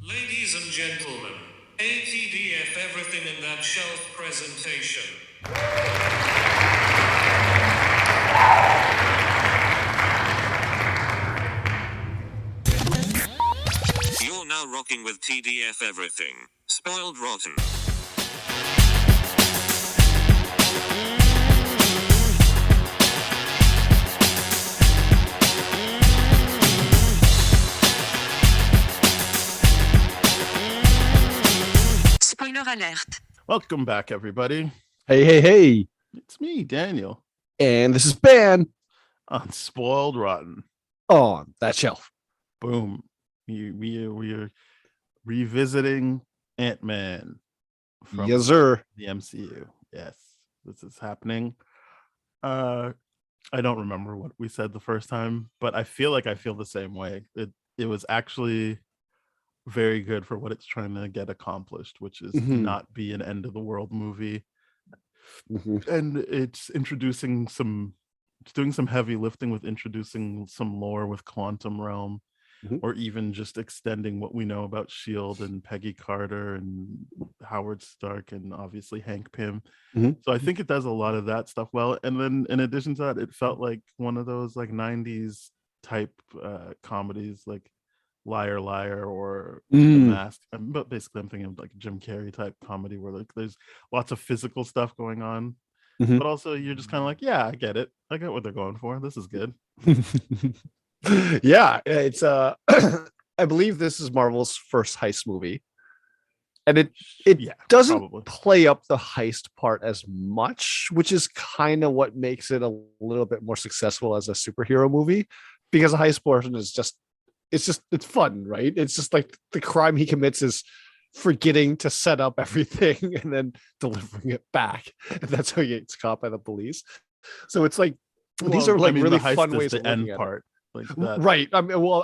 Ladies and gentlemen, ATDF everything in that shelf presentation. You're now rocking with TDF everything. Spoiled Rotten. Spoiler alert. Welcome back, everybody. Hey. It's me, Daniel, And this is Ben on Spoiled Rotten. on that shelf. Boom. We are revisiting Ant-Man from Yes, sir. the MCU. Yes, this is happening. I don't remember what we said the first time, but I feel the same way. It was actually very good for what it's trying to get accomplished, which is not be an end of the world movie. And it's doing some heavy lifting with introducing some lore with Quantum Realm, or even just extending what we know about Shield and Peggy Carter and Howard Stark and obviously Hank Pym. So I think it does a lot of that stuff well. And then in addition to that, it felt like one of those like 90s type comedies, like Liar Liar or The Mask. But basically I'm thinking of like Jim Carrey type comedy where like there's lots of physical stuff going on, but also you're just kind of like, yeah, I get it. I get what they're going for. This is good. Yeah, it's I believe this is Marvel's first heist movie. And it doesn't probably play up the heist part as much, which is kind of what makes it a little bit more successful as a superhero movie, because the heist portion is it's fun, right? It's just like the crime he commits is forgetting to set up everything and then delivering it back. And that's how he gets caught by the police. So it's like these are like really fun ways of looking at part. Like that. Right. I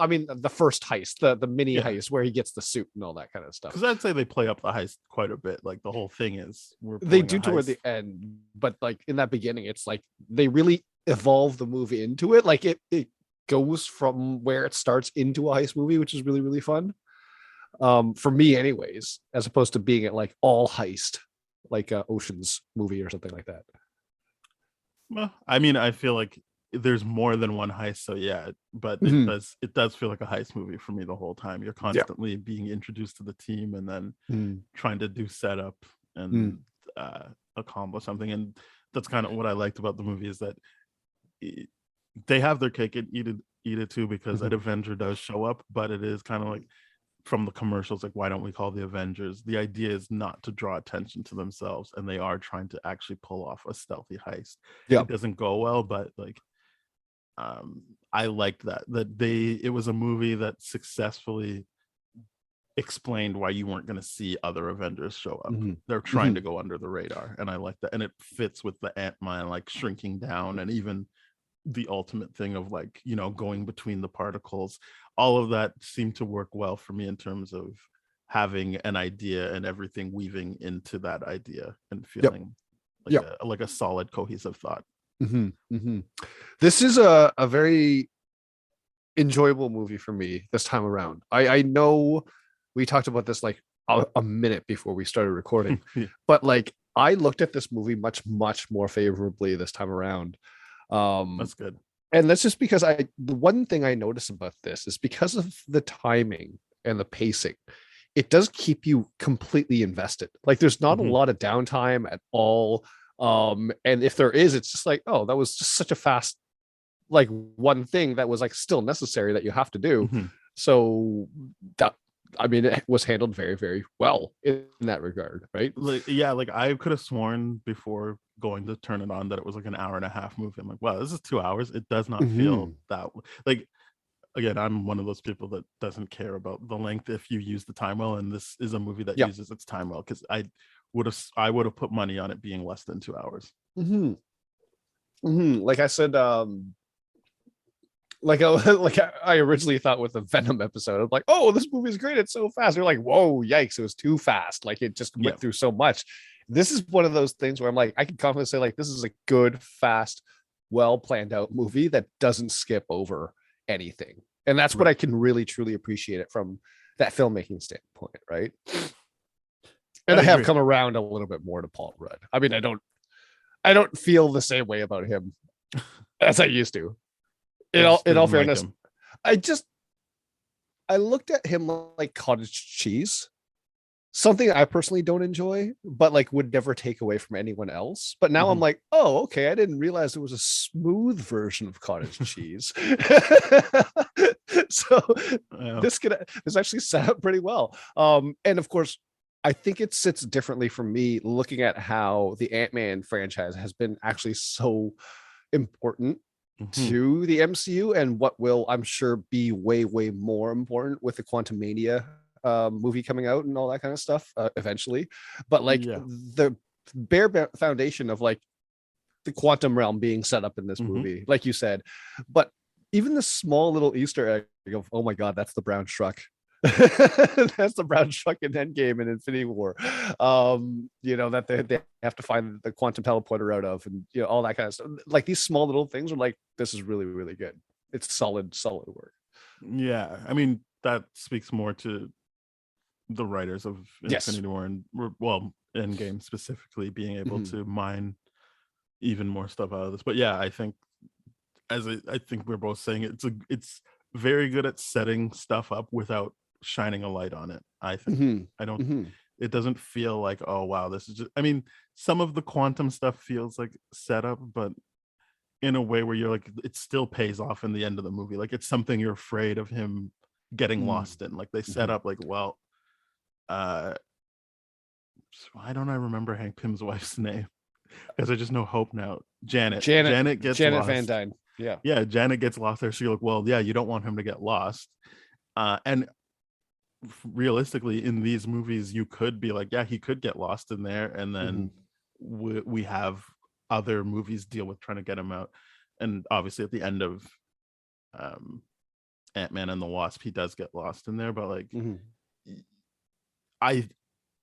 mean, the first heist, the mini heist where he gets the suit and all that kind of stuff. Because I'd say they play up the heist quite a bit. Like the whole thing is they do toward the end, but like in that beginning, it's like they really evolve the movie into it. Like it goes from where it starts into a heist movie, which is really, really fun. For me, anyways, as opposed to being at like all heist, like a Ocean's movie or something like that. Well, I mean, I feel like there's more than one heist, so yeah, but it does feel like a heist movie for me the whole time. You're constantly being introduced to the team and then trying to do setup and accomplish something. And that's kind of what I liked about the movie, is that they have their cake and eat it too, because an Avenger does show up, but it is kind of like from the commercials, like, why don't we call the Avengers? The idea is not to draw attention to themselves, and they are trying to actually pull off a stealthy heist. It doesn't go well, but like I liked that it was a movie that successfully explained why you weren't going to see other Avengers show up. They're trying to go under the radar, and I like that. And it fits with the Ant-Man like shrinking down, and even the ultimate thing of like, you know, going between the particles. All of that seemed to work well for me in terms of having an idea and everything weaving into that idea and feeling like a solid cohesive thought. This is a very enjoyable movie for me this time around. I know we talked about this like a minute before we started recording, but like I looked at this movie much more favorably this time around. That's good. And that's just because the one thing I notice about this is because of the timing and the pacing, it does keep you completely invested. Like there's not a lot of downtime at all. And if there is, it's just like, oh, that was just such a fast, like one thing that was like still necessary that you have to do. So that, I mean, it was handled very, very well in that regard, right? Like, yeah, like I could have sworn before going to turn it on that it was like an hour and a half movie. I'm like, wow, this is 2 hours. It does not feel that like, again, I'm one of those people that doesn't care about the length if you use the time well, and this is a movie that uses its time well, because I would have put money on it being less than 2 hours. Like I said, like I originally thought with the Venom episode, I'm like, oh, this movie is great, it's so fast. You're like, whoa, yikes, it was too fast. Like it just went through so much. This is one of those things where I'm like, I can confidently say like this is a good, fast, well planned out movie that doesn't skip over anything. And that's what I can really truly appreciate it from that filmmaking standpoint, right? And I have come around a little bit more to Paul Rudd. I mean, I don't feel the same way about him as I used to. In all fairness, I looked at him like cottage cheese, something I personally don't enjoy, but like would never take away from anyone else. But now I'm like, oh, okay, I didn't realize there was a smooth version of cottage cheese. So this actually set up pretty well. And of course, I think it sits differently for me looking at how the Ant-Man franchise has been actually so important to the MCU, and what will, I'm sure, be way, way more important with the Quantumania movie coming out and all that kind of stuff eventually. But like the bare foundation of like the quantum realm being set up in this movie, like you said, but even the small little Easter egg of, oh my God, that's the brown truck. That's the brown truck in Endgame and Infinity War. You know, that they have to find the quantum teleporter out of, and you know, all that kind of stuff. Like these small little things are like, this is really, really good. It's solid work. Yeah, I mean, that speaks more to the writers of Infinity War and, well, Endgame specifically, being able to mine even more stuff out of this. But yeah, I think I think we're both saying it's very good at setting stuff up without shining a light on it. I think I don't it doesn't feel like, oh wow, this is just, I mean, some of the quantum stuff feels like setup, but in a way where you're like, it still pays off in the end of the movie. Like it's something you're afraid of him getting lost in. Like they set up like, well, why don't I remember Hank Pym's wife's name? Because I just know Hope now. Janet gets lost. Van Dyne. Yeah, Janet gets lost there. So you're like, well, yeah, you don't want him to get lost. And realistically, in these movies, you could be like, yeah, he could get lost in there, and then we have other movies deal with trying to get him out. And obviously, at the end of Ant-Man and the Wasp, he does get lost in there. But like, I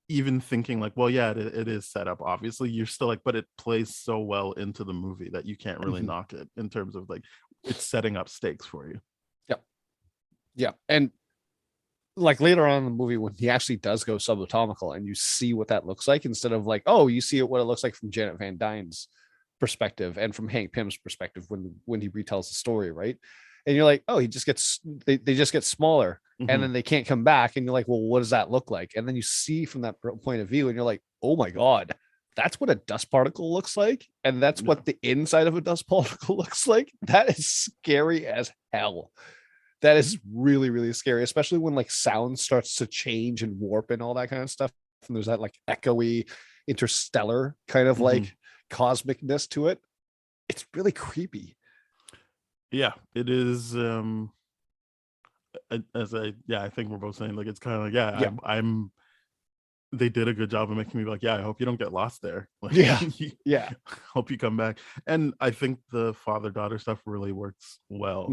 even thinking like, well, yeah, it is set up. Obviously, you're still like, but it plays so well into the movie that you can't really knock it in terms of like, it's setting up stakes for you. Yeah. And like later on in the movie, when he actually does go subatomical and you see what that looks like, instead of like, oh, you see what it looks like from Janet Van Dyne's perspective and from Hank Pym's perspective when he retells the story, right? And you're like, oh, they just get smaller, and then they can't come back, and you're like, well, what does that look like? And then you see from that point of view, and you're like, oh my God, that's what a dust particle looks like, and that's what the inside of a dust particle looks like. That is scary as hell. That is really, really scary, especially when like sound starts to change and warp and all that kind of stuff. And there's that like echoey, interstellar kind of like cosmicness to it. It's really creepy. Yeah, it is. I think we're both saying like, it's kind of like, I'm. They did a good job of making me like, yeah, I hope you don't get lost there. Like, hope you come back. And I think the father-daughter stuff really works well.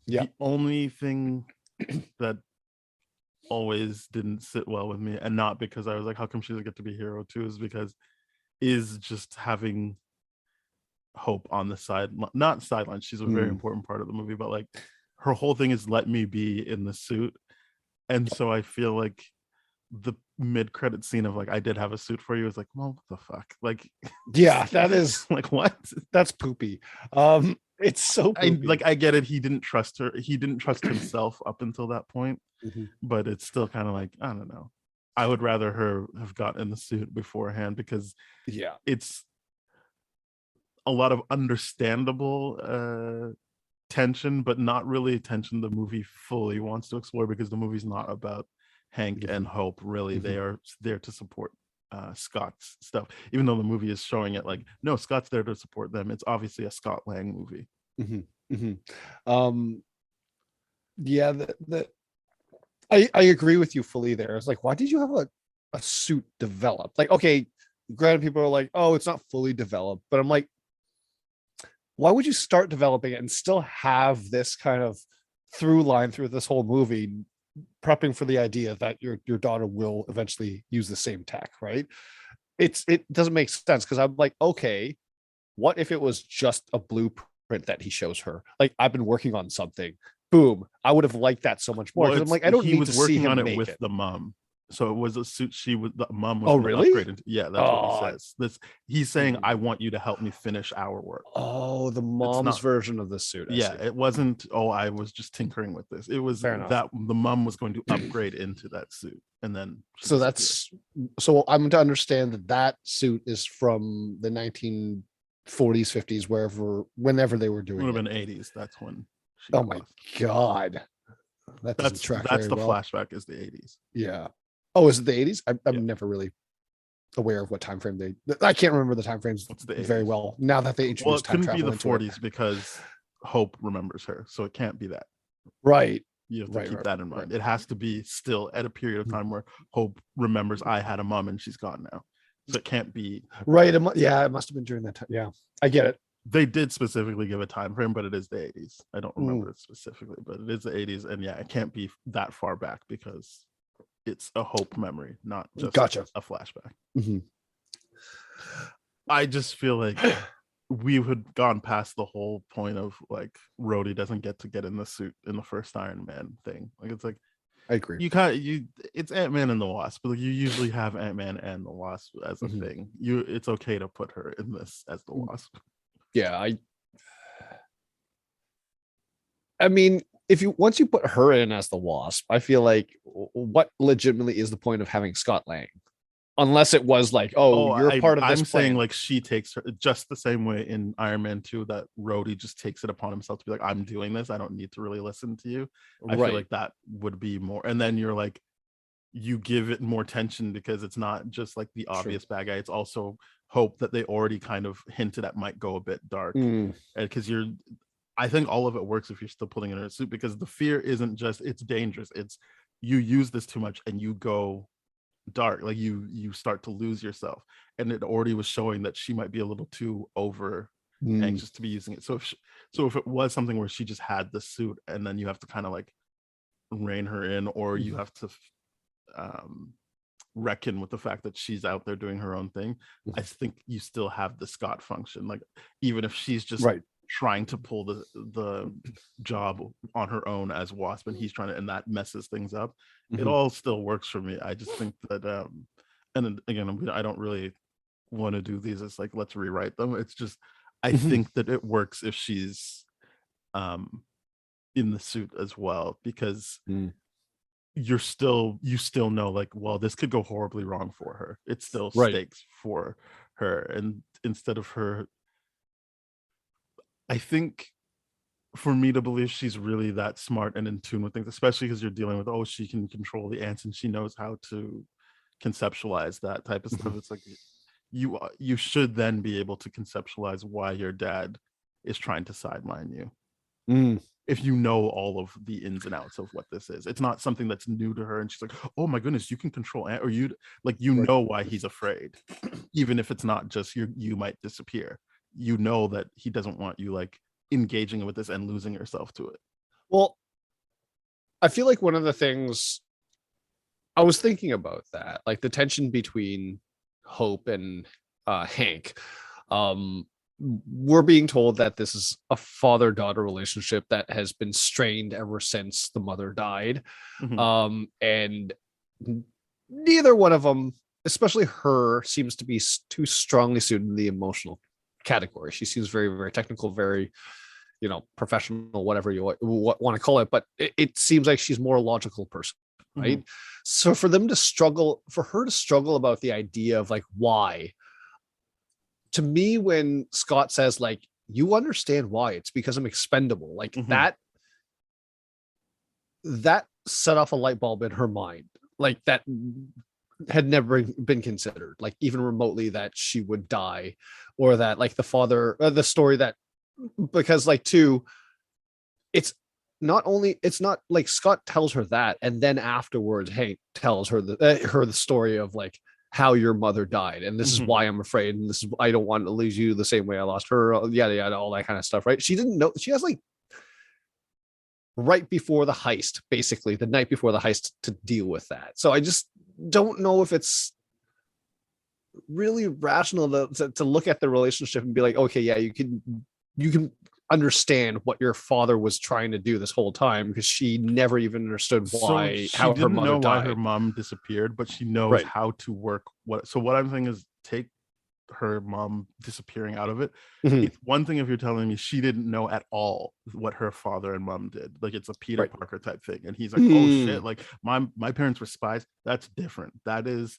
The only thing that always didn't sit well with me, and not because I was like, how come she doesn't get to be a hero too, is just having Hope on the side, not sideline. She's a very important part of the movie, but like her whole thing is let me be in the suit. And so I feel like the mid-credit scene of like, I did have a suit for you, is like, well, what the fuck? Like, yeah, that is like, what? That's poopy. It's so poopy. I get it. He didn't trust her. He didn't trust himself up until that point. But it's still kind of like, I don't know. I would rather her have gotten in the suit beforehand, because it's a lot of understandable tension, but not really tension the movie fully wants to explore, because the movie's not about Hank and Hope, really. They are there to support Scott's stuff, even though the movie is showing it like, no, Scott's there to support them. It's obviously a Scott Lang movie. I agree with you fully there. It's like, why did you have a suit developed? Like, okay, granted, people are like, oh, it's not fully developed, but I'm like, why would you start developing it and still have this kind of through line through this whole movie, prepping for the idea that your daughter will eventually use the same tech, right? It doesn't make sense, because I'm like, okay, what if it was just a blueprint that he shows her? Like, I've been working on something boom, I would have liked that so much more, because I'm like, I don't he need was to see working him on it make with it. the mom. So it was a suit the mom was Oh, gonna really? upgrade into. Yeah, that's what he Oh, says. He's saying, I want you to help me finish our work. oh, the It's mom's not. version of the suit. I Yeah, see. it wasn't, oh, I was just tinkering with this. It was Fair enough. that the mom was going to upgrade into that suit, and then So that's so I'm to understand that that suit is from the 1940s, 50s, whenever they were doing would have it. been 80s. That's when she Oh got my lost. god, that doesn't track That's very the well. flashback is the 80s. Yeah. Oh, is it the 80s? I'm Yeah. never really aware of what time frame I can't remember the time frames What's the very 80s? well now that they introduced Well, it time couldn't be travel the into 40s it. because Hope remembers her, so it can't be that. Right. You have to Right, keep right, that in mind. right. It has to be still at a period of time where Hope remembers I had a mom and she's gone now. So it can't be Right. Yeah, it must have been during that time. Yeah, I get it. they did specifically give a time frame, but it is the 80s. I don't remember it specifically, but it is the 80s. And yeah, it can't be that far back because it's a Hope memory, not just Gotcha. a flashback. Mhm. I just feel like we had gone past the whole point of like Rhodey doesn't get in the suit in the first Iron Man thing. Like it's like I agree. it's Ant-Man and the Wasp, but like you usually have Ant-Man and the Wasp as a thing. It's okay to put her in this as the Wasp. Yeah, I mean, once you put her in as the Wasp, I feel like what legitimately is the point of having Scott Lang? Unless it was like, you're part of this I'm plan. saying like she takes her just the same way in Iron Man 2 that Rhodey just takes it upon himself to be like, I'm doing this. I don't need to really listen to you. I feel like that would be more. And then you're like, you give it more tension because it's not just like the obvious bad guy. It's also Hope that they already kind of hinted at might go a bit dark. Because I think all of it works if you're still putting it in a suit, because the fear isn't just it's dangerous. It's you use this too much and you go dark, like you start to lose yourself, and it already was showing that she might be a little too over anxious to be using it. So if it was something where she just had the suit and then you have to kind of like rein her in, or you have to reckon with the fact that she's out there doing her own thing, I think you still have the Scott function, like even if she's just trying to pull the job on her own as Wasp and he's trying to, and that messes things up, it all still works for me. I just think that and then, again, I don't really want to do these as like let's rewrite them. It's just I think that it works if she's in the suit as well, because you still know like, well, this could go horribly wrong for her. It's still stakes for her, and instead of her, I think for me to believe she's really that smart and in tune with things, especially because you're dealing with, she can control the ants and she knows how to conceptualize that type of stuff. It's like you should then be able to conceptualize why your dad is trying to sideline you. If you know all of the ins and outs of what this is, it's not something that's new to her and she's like, oh my goodness, you can control ant, or know why he's afraid, even if it's not just you might disappear. You know that he doesn't want you like engaging with this and losing yourself to it. Well, I feel like one of the things I was thinking about that, like the tension between Hope and Hank. We're being told that this is a father-daughter relationship that has been strained ever since the mother died. And neither one of them, especially her, seems to be too strongly suited in the emotional category. She seems very, very technical, very, professional, whatever you want to call it, but it seems like she's more a logical person, right? So for her to struggle about the idea of like why, to me, when Scott says like, you understand why, it's because I'm expendable, like that set off a light bulb in her mind, like that had never been considered, like even remotely, that she would die, or that like the father, the story that, because like it's not like Scott tells her that and then afterwards Hank tells her the story of like how your mother died and this is why I'm afraid, and this is, I don't want to lose you the same way I lost her, yada yada, all that kind of stuff, right? She didn't know. She has like right before the heist, basically the night before the heist, to deal with that. So I just don't know if it's really rational to look at the relationship and be like, okay, yeah, you can understand what your father was trying to do this whole time, because she never even understood why she how her didn't mother know why died. her mom disappeared, but she knows Right. how to work what I'm saying is, take her mom disappearing out of it. Mhm. It's one thing if you're telling me she didn't know at all what her father and mom did, like it's a Peter Right. Parker type thing, and he's like, oh shit, like my parents were spies. That's different. That is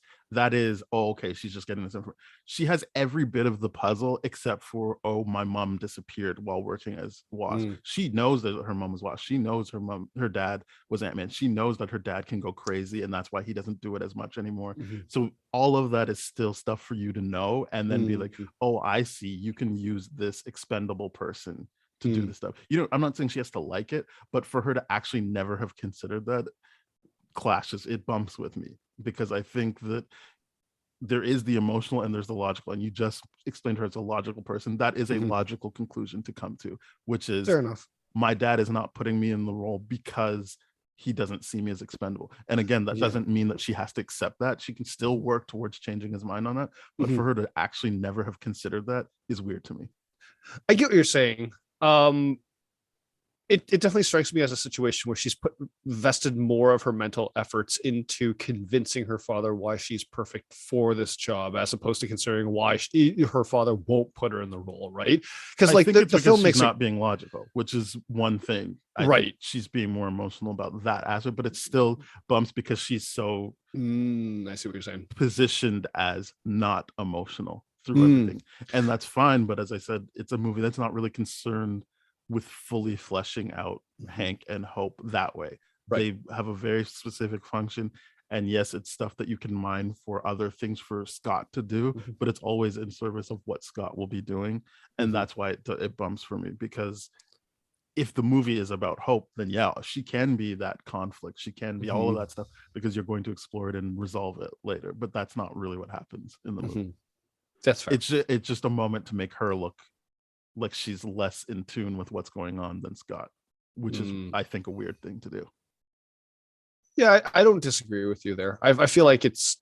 oh, okay, she's just getting this information. She has every bit of the puzzle except for, oh, my mom disappeared while working as Wasp. She knows that her mom was Wasp. She knows her dad was Ant-Man. She knows that her dad can go crazy, and that's why he doesn't do it as much anymore. So all of that is still stuff for you to know, and then be like, oh, I see, you can use this expendable person to do this stuff. I'm not saying she has to like it, but for her to actually never have considered that clashes, it bumps with me, because I think that there is the emotional and there's the logical, and you just explained her as a logical person. That is a logical conclusion to come to, which is, fair enough. My dad is not putting me in the role because he doesn't see me as expendable. And again, that doesn't mean that she has to accept that. She can still work towards changing his mind on that, but for her to actually never have considered that is weird to me. I get what you're saying. It definitely strikes me as a situation where she's vested more of her mental efforts into convincing her father why she's perfect for this job, as opposed to considering why her father won't put her in the role, right? Because like the film makes not being logical, which is one thing. I think she's being more emotional about that aspect, but it still bumps because she's so I see what you're saying, positioned as not emotional through everything, and that's fine. But as I said, it's a movie that's not really concerned with fully fleshing out Hank and Hope that way. They have a very specific function, and yes, it's stuff that you can mine for other things for Scott to do, but it's always in service of what Scott will be doing, and that's why it bumps for me. Because if the movie is about Hope, then yeah, she can be that conflict, she can be all of that stuff, because you're going to explore it and resolve it later, but that's not really what happens in the movie. That's fair. It's just a moment to make her look like she's less in tune with what's going on than Scott, which is, I think, a weird thing to do. Yeah, I don't disagree with you there. I feel like it's,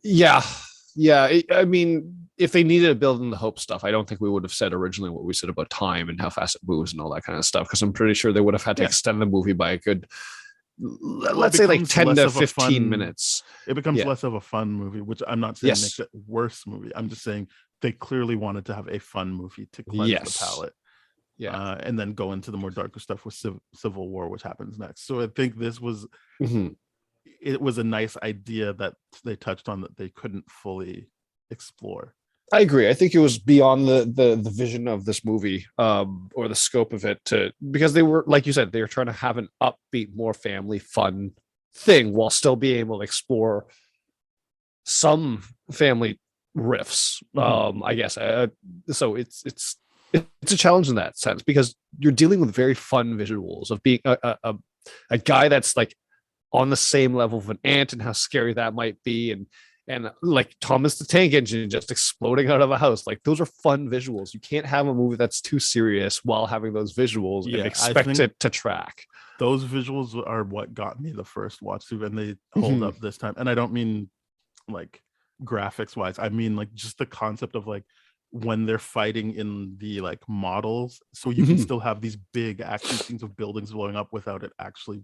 I mean, if they needed to build in the Hope stuff, I don't think we would have said originally what we said about time and how fast it moves and all that kind of stuff, because I'm pretty sure they would have had to extend the movie by a good, let's say, like 10 to 15 minutes. It becomes less of a fun movie, which I'm not saying makes it worse movie. I'm just saying they clearly wanted to have a fun movie to cleanse the palate. And then go into the more darker stuff with Civil War, which happens next. So I think this was it was a nice idea that they touched on that they couldn't fully explore. I agree. I think it was beyond the vision of this movie, or the scope of it, because they were, like you said, they were trying to have an upbeat, more family fun thing while still being able to explore some family riffs. I guess so it's a challenge in that sense, because you're dealing with very fun visuals of being a guy that's like on the same level of an ant, and how scary that might be, and like Thomas the Tank Engine just exploding out of a house. Like, those are fun visuals. You can't have a movie that's too serious while having those visuals and expect it to track. Those visuals are what got me the first watch through, and they hold up this time. And I don't mean like graphics wise, I mean like just the concept of like when they're fighting in the like models, so you can still have these big action scenes of buildings blowing up without it actually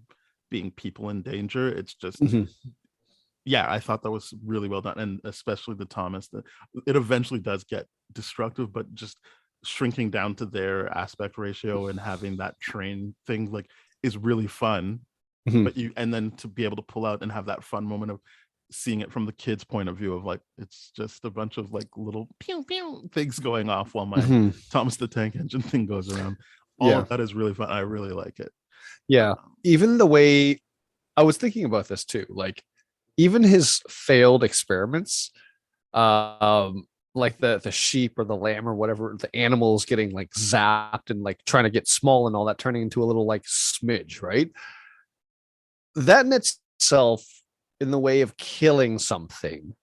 being people in danger. It's just I thought that was really well done, and especially the Thomas, it eventually does get destructive, but just shrinking down to their aspect ratio and having that train thing like is really fun. But and then to be able to pull out and have that fun moment of seeing it from the kid's point of view of like, it's just a bunch of like little pew pew things going off while my Thomas the Tank Engine thing goes around. All of that is really fun. I really like it. Even the way, I was thinking about this too, like even his failed experiments, like the sheep or the lamb or whatever, the animals getting like zapped and like trying to get small and all that, turning into a little like smidge, right? That in itself, in the way of killing something,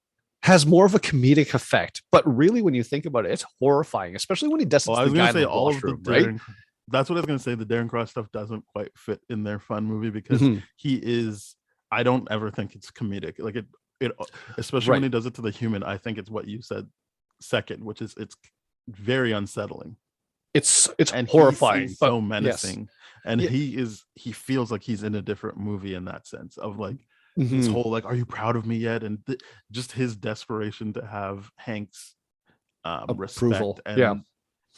has more of a comedic effect. But really, when you think about it, it's horrifying, especially when he does it to the guy in the washroom, right? That's what I was going to say. The Darren Cross stuff doesn't quite fit in their fun movie, because he is, I don't ever think it's comedic. Like it especially when he does it to the human, I think it's what you said second, which is it's very unsettling. It's and horrifying, he seems but so yes. menacing, and Yeah. he feels like he's in a different movie in that sense of like this Mhm. whole like, are you proud of me yet? And just his desperation to have Hank's Approval. respect Yeah.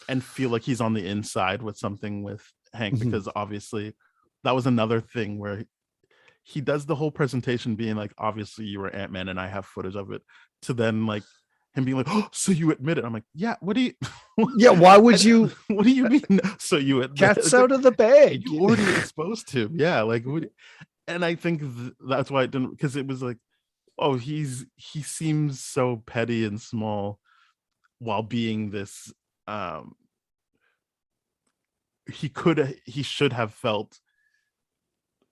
and feel like he's on the inside with something with Hank, Mhm. because obviously that was another thing where he does the whole presentation being like, obviously you were Ant-Man and I have footage of it, to then like him being like, oh, so you admit it. I'm like, yeah, what do you Yeah, why would you? what do you mean? So you admit Cat's it's like, out of the bag. you already exposed him. Yeah, like and I think that's why it didn't, because it was like, oh, he seems so petty and small while being this he should have felt,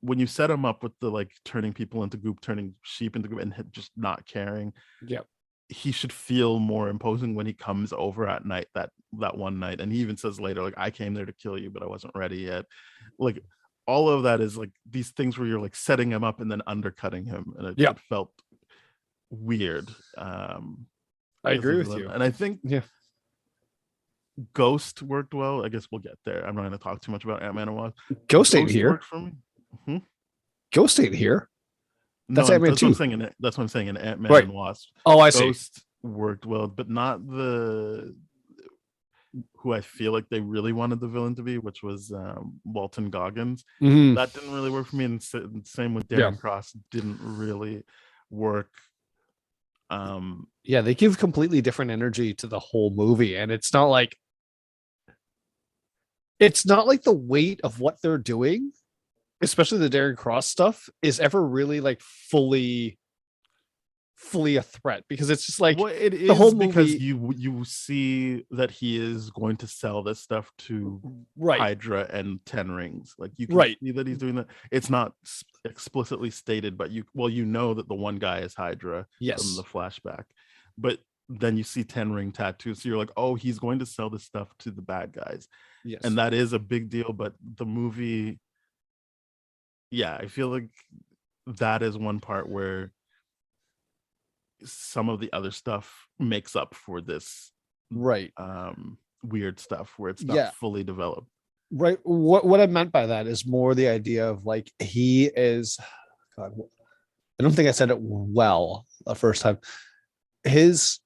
when you set him up with the like turning people into goop, turning sheep into goop, and just not caring. Yeah. He should feel more imposing when he comes over at night, that one night, and he even says later like, I came there to kill you but I wasn't ready yet. Like all of that is like these things where you're like setting him up and then undercutting him, and it felt weird. I agree with you, and I think yeah, Ghost worked well. I guess we'll get there. I'm not going to talk too much about Ant-Man and Wasp. Ghost ain't here. Worked for me. Ghost ain't here. That's No, Ant-Man that's 2. what I'm saying. That's what I'm saying in Ant-Man Right. and Wasp. Oh, I see. Ghost worked well, but not the who I feel like they really wanted the villain to be, which was Walton Goggins. Mhm. That didn't really work for me, and same with Darren Cross, didn't really work. Yeah, they give completely different energy to the whole movie, and it's not like the weight of what they're doing, especially the Darren Cross stuff, is ever really like fully a threat, because it's just like, well, it is the whole because movie, you see that he is going to sell this stuff to right, Hydra and Ten Rings. Like you can see that he's doing that. It's not explicitly stated, but you know that the one guy is Hydra from the flashback, but then you see 10 ring tattoos, so you're like, oh, he's going to sell this stuff to the bad guys. Yes. And that is a big deal. But the movie, I feel like that is one part where some of the other stuff makes up for this weird stuff where it's not fully developed. Right. What I meant by that is more the idea of like, he is, God, I don't think I said it well the first time. His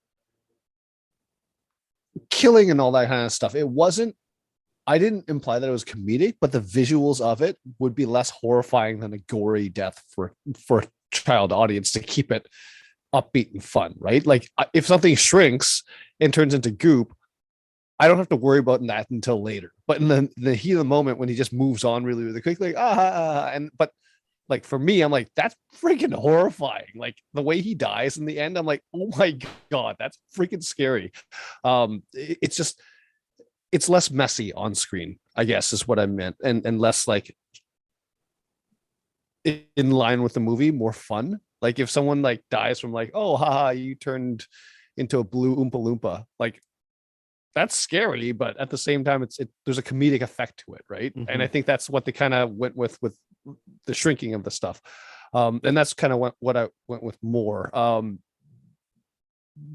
killing and all that kind of stuff, I didn't imply that it was comedic, but the visuals of it would be less horrifying than a gory death for a child audience, to keep it upbeat and fun, right? Like if something shrinks and turns into goop, I don't have to worry about that until later. But in the heat of the moment, when he just moves on really, really quickly, but like for me, I'm like, that's freaking horrifying. Like the way he dies in the end, I'm like, oh my God, that's freaking scary. It's just, it's less messy on screen, I guess is what I meant. And less like in line with the movie, more fun. Like if someone like dies from like, oh, haha, you turned into a blue Oompa Loompa, like that's scary, but at the same time, there's a comedic effect to it, right? Mm-hmm. And I think that's what they kind of went with the shrinking of the stuff, and that's kind of what I went with more,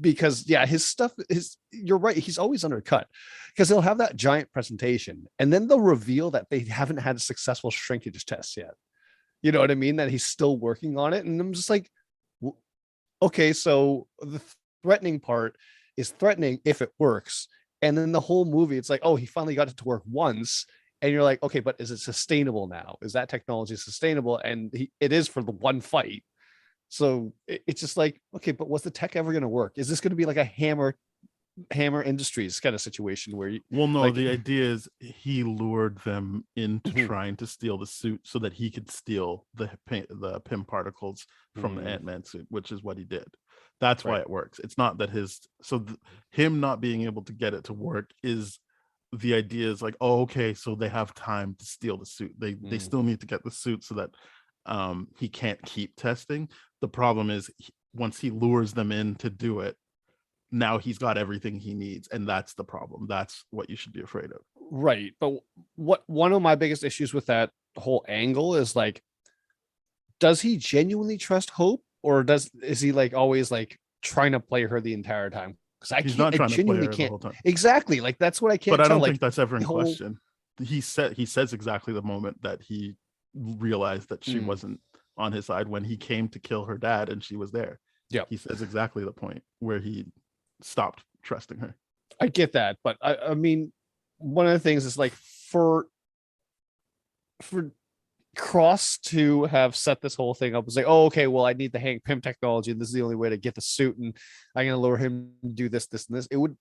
because his stuff is, you're right, he's always undercut, because they'll have that giant presentation and then they'll reveal that they haven't had a successful shrinkage test yet. You know what I mean? That he's still working on it, and I'm just like, okay, so the threatening part is threatening if it works. And then the whole movie, it's like, oh, he finally got it to work once. And you're like, okay, but is it sustainable now? Is that technology sustainable? And it is for the one fight. So it's just like, okay, but was the tech ever going to work? Is this going to be like a Hammer Industries kind of situation where the idea is he lured them into trying to steal the suit so that he could steal the Pym particles from the Ant-Man suit, which is what he did. That's why it works. It's not that him not being able to get it to work is the idea is like, oh, okay, so they have time to steal the suit. They still need to get the suit so that he can't keep testing. The problem is once he lures them in to do it, now he's got everything he needs, and that's the problem. That's what you should be afraid of. Right. But one of my biggest issues with that whole angle is like, does he genuinely trust Hope, or is he like always like trying to play her the entire time? because I He's can't, not I trying to play genuinely her the can't. whole time. Exactly, like that's what I can't But I tell. don't Like think that's ever in the whole, question. He says exactly the moment that he realized that she wasn't on his side when he came to kill her dad and she was there. Yeah. He says exactly the point where he stopped trusting her. I get that, but I mean, one of the things is like for Cross to have set this whole thing up was like, oh, okay, well, I need the Hank Pym technology, and this is the only way to get the suit, and I'm gonna lure him to do this, this, and this. It would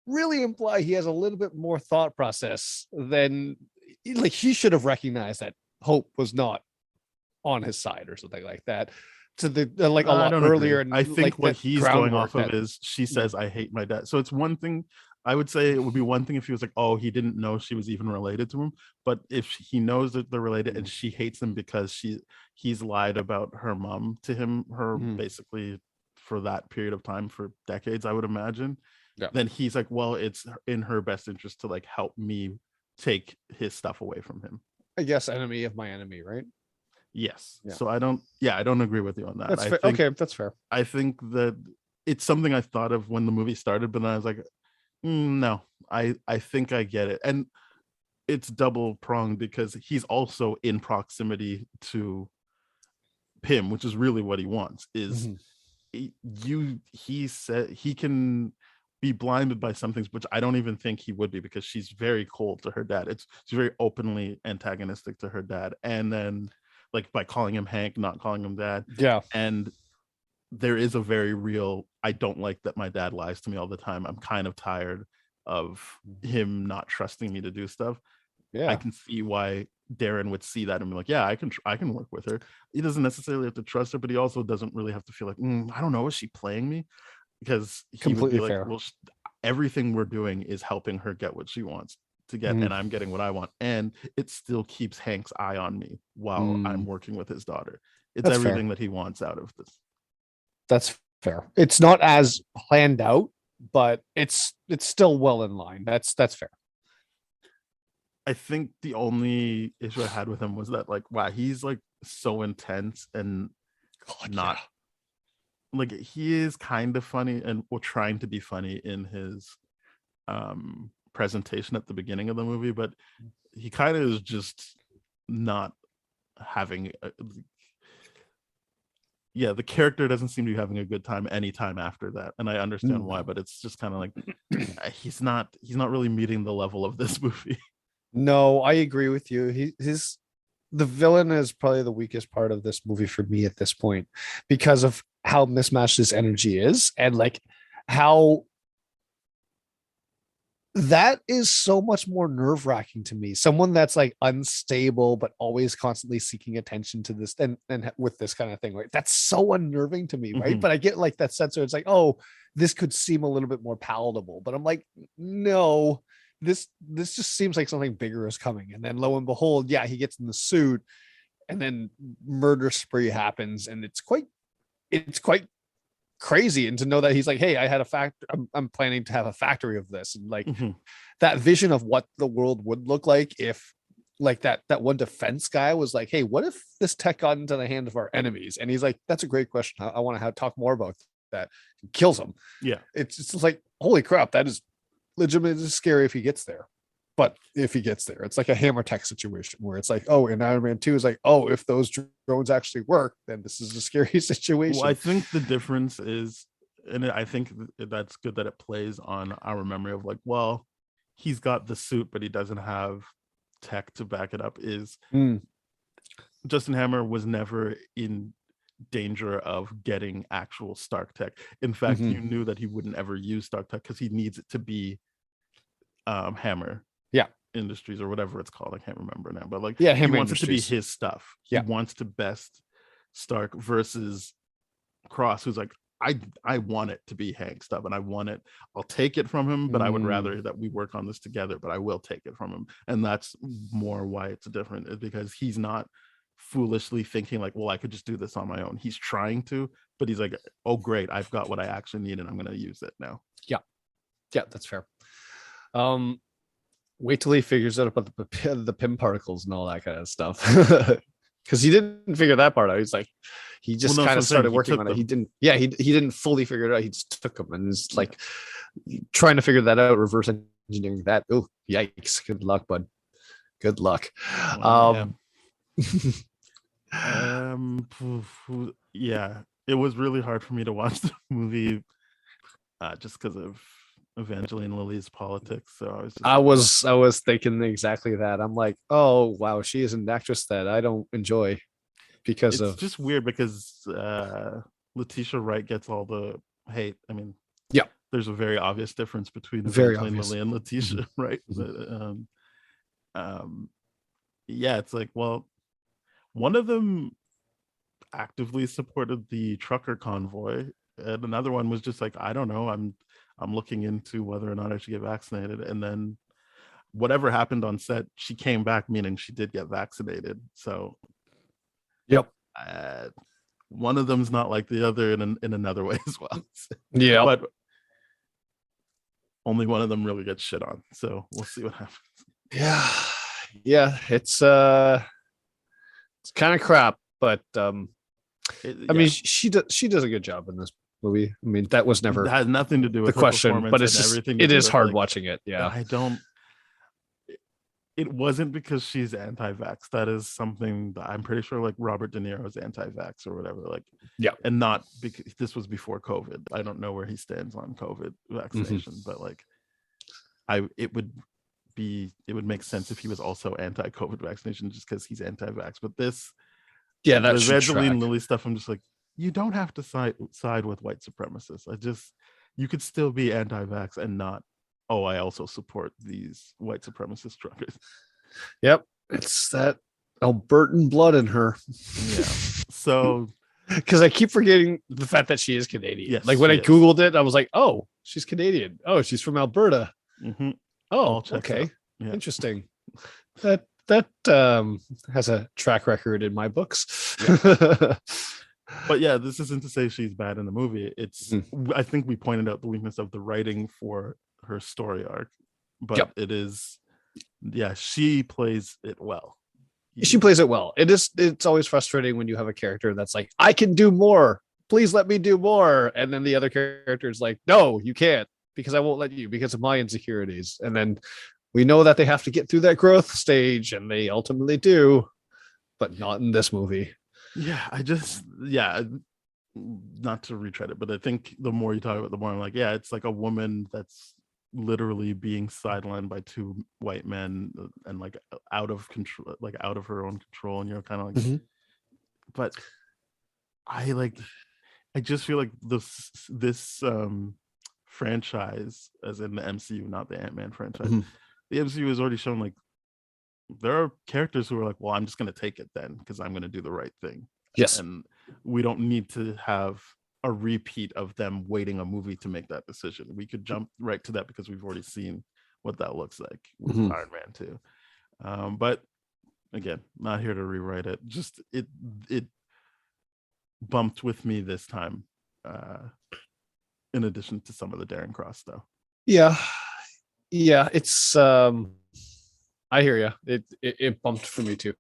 really imply he has a little bit more thought process than like he should have recognized that Hope was not on his side or something like that. To the like a I lot don't earlier, agree. and I think like what that he's going groundwork off of that is she says, I hate my dad. So it's one thing. I would say it would be one thing if he was like, oh, he didn't know she was even related to him. But if he knows that they're related and she hates him because he's lied about her mom to him, basically for that period of time, for decades, I would imagine. Yeah. Then he's like, well, it's in her best interest to like help me take his stuff away from him. I guess enemy of my enemy, right? Yes. Yeah. So I don't agree with you on that. That's fair. Okay, that's fair. I think that it's something I thought of when the movie started, but then I was like, no, I think I get it. And it's double pronged because he's also in proximity to Pym, which is really what he wants. Is he said he can be blinded by some things, which I don't even think he would be, because she's very cold to her dad. She's very openly antagonistic to her dad, and then like by calling him Hank, not calling him dad. Yeah. And there is a very real, I don't like that my dad lies to me all the time. I'm kind of tired of him not trusting me to do stuff. Yeah. I can see why Darren would see that and be like, yeah, I can work with her. He doesn't necessarily have to trust her, but he also doesn't really have to feel like, I don't know, is she playing me? Because he Completely would be fair. like, well, everything we're doing is helping her get what she wants to get, and I'm getting what I want, and it still keeps Hank's eye on me while I'm working with his daughter. It's That's everything fair. that he wants out of this. That's fair. It's not as planned out, but it's still well in line. That's fair. I think the only issue I had with him was that, like, wow, he's like so intense and not like, he is kind of funny and trying to be funny in his presentation at the beginning of the movie, but he kind of is just not having the character doesn't seem to be having a good time anytime after that, and I understand why, but it's just kind of like he's not really meeting the level of this movie. No, I agree with you. The villain is probably the weakest part of this movie for me at this point, because of how mismatched his energy is, and like how that is so much more nerve-wracking to me. Someone that's like unstable but always constantly seeking attention to this, and with this kind of thing, right? That's so unnerving to me, right? But I get like that sense where it's like, oh, this could seem a little bit more palatable, but I'm like, no, this just seems like something bigger is coming. And then lo and behold, yeah, he gets in the suit, and then murder spree happens, and it's quite crazy. And to know that he's like, hey, I had I'm planning to have a factory of this, and like that vision of what the world would look like if like that one defense guy was like, hey, what if this tech got into the hands of our enemies? And he's like, that's a great question, I want to talk more about that. He kills him. Yeah, it's just like, holy crap, that is legitimately scary if he gets there. But if he gets there, it's like a Hammer Tech situation where it's like, oh, in Iron Man 2 is like, oh, if those drones actually work, then this is a scary situation. Well, I think the difference is, and I think that's good that it plays on our memory of like, well, he's got the suit, but he doesn't have tech to back it up, is Justin Hammer was never in danger of getting actual Stark tech. In fact, you knew that he wouldn't ever use Stark tech because he needs it to be Hammer Industries or whatever it's called. I can't remember now, but like, he wants it to be his stuff. He wants to best Stark versus Cross, who's like, I want it to be Hank stuff, and I want it. I'll take it from him, but I would rather that we work on this together. But I will take it from him, and that's more why it's different. Is because he's not foolishly thinking like, well, I could just do this on my own. He's trying to, but he's like, oh great, I've got what I actually need, and I'm going to use it now. Yeah, that's fair. Wait till he figures out about the Pym particles and all that kind of stuff. because he didn't figure that part out. He's like, he Well, just no, kind of that's what I'm saying. started He working took on it. them. He didn't, yeah, he didn't fully figure it out. He just took them and is like trying to figure that out, reverse engineering that. Oh, yikes! Good luck, bud. Good luck. Well, yeah, it was really hard for me to watch the movie just because of Evangeline Lilly's politics. So I was thinking exactly that. I'm like, oh wow, she is an actress that I don't enjoy because it's of just weird because Letitia Wright gets all the hate. I mean, yeah, there's a very obvious difference between very Evangeline obvious. Lilly and Letitia, right? Yeah, it's like, well, one of them actively supported the trucker convoy, and another one was just like, I don't know, I'm looking into whether or not I should get vaccinated. And then whatever happened on set, she came back, meaning she did get vaccinated. So Yep. One of them's not like the other in another way as well. Yeah. But only one of them really gets shit on. So we'll see what happens. Yeah. Yeah. It's kind of crap, but I mean, she does a good job in this movie. I mean, that was never it has nothing to do with the question, but it's just everything. it is hard watching it. Yeah. It wasn't because she's anti-vax. That is something that I'm pretty sure like Robert De Niro is anti-vax or whatever. Like, yeah. And not because this was before COVID. I don't know where he stands on COVID vaccination, but like it would make sense if he was anti anti-COVID vaccination just because he's anti-vax. But this, yeah, that the Evangeline Lilly stuff, I'm just like, you don't have to side with white supremacists. You could still be anti-vax and not, oh, I also support these white supremacist truckers. Yep. It's that Albertan blood in her. Yeah. So because I keep forgetting the fact that she is Canadian. Yes, like when I Googled it, I was like, oh, she's Canadian. Oh, she's from Alberta. Mm-hmm. Oh, okay. Yeah. Interesting. That has a track record in my books. Yeah. But yeah, this isn't to say she's bad in the movie. It's I think we pointed out the weakness of the writing for her story arc, but it is, yeah, she plays it well. She plays it well. It's always frustrating when you have a character that's like, I can do more, please let me do more, and then the other character is like, no, you can't, because I won't let you because of my insecurities. And then we know that they have to get through that growth stage, and they ultimately do, but not in this movie. Not to retread it, but I think the more you talk about it, the more I'm like, yeah, it's like a woman that's literally being sidelined by two white men and like out of control, like out of her own control, and you're kind of like, but I just feel like this franchise, as in the MCU, not the Ant-Man franchise, the MCU has already shown like there are characters who are like, well, I'm just going to take it then because I'm going to do the right thing. Yes. And we don't need to have a repeat of them waiting a movie to make that decision. We could jump right to that because we've already seen what that looks like with Iron Man 2. But again, not here to rewrite it. Just it bumped with me this time. In addition to some of the Darren Cross stuff. Yeah. It's I hear you. It bumped for me too.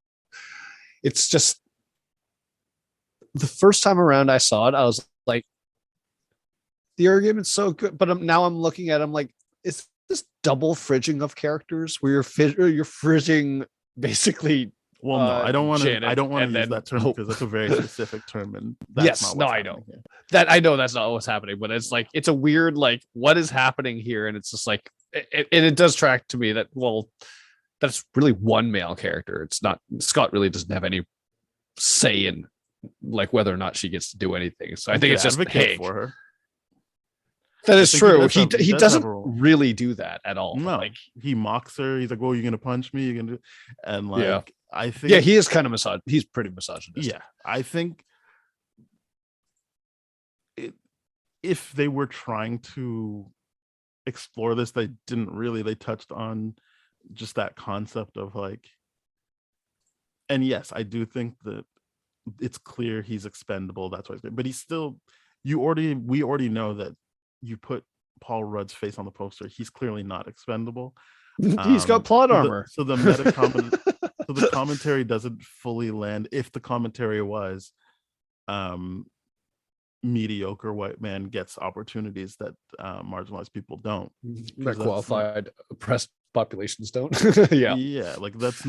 It's just the first time around I saw it, I was like, the argument's so good, but now I'm looking at it, I'm like, is this double fridging of characters where you're fridging basically? Well, no, I don't want to use that term because that's a very specific term, and that's not what's happening here. That I know that's not what's happening, but it's like it's a weird like what is happening here, and it's just like it does track to me that that's really one male character. It's not, Scott really doesn't have any say in like whether or not she gets to do anything. So I think it's just Hank for her. That is true. He doesn't really do that at all. No, like he mocks her. He's like, "Well, you're gonna punch me. You're gonna," and like I think, yeah, he is kind of he's pretty misogynistic. Yeah, I think if they were trying to explore this, they didn't really. They touched on just that concept of like, and yes, I do think that it's clear he's expendable. That's why, but he's still. We already know that you put Paul Rudd's face on the poster. He's clearly not expendable. He's got plot So armor. so the meta comment, so the commentary doesn't fully land. If the commentary was, um, mediocre white man gets opportunities that marginalized people don't, that because that's not, qualified oppressed populations don't. Yeah. yeah, like that's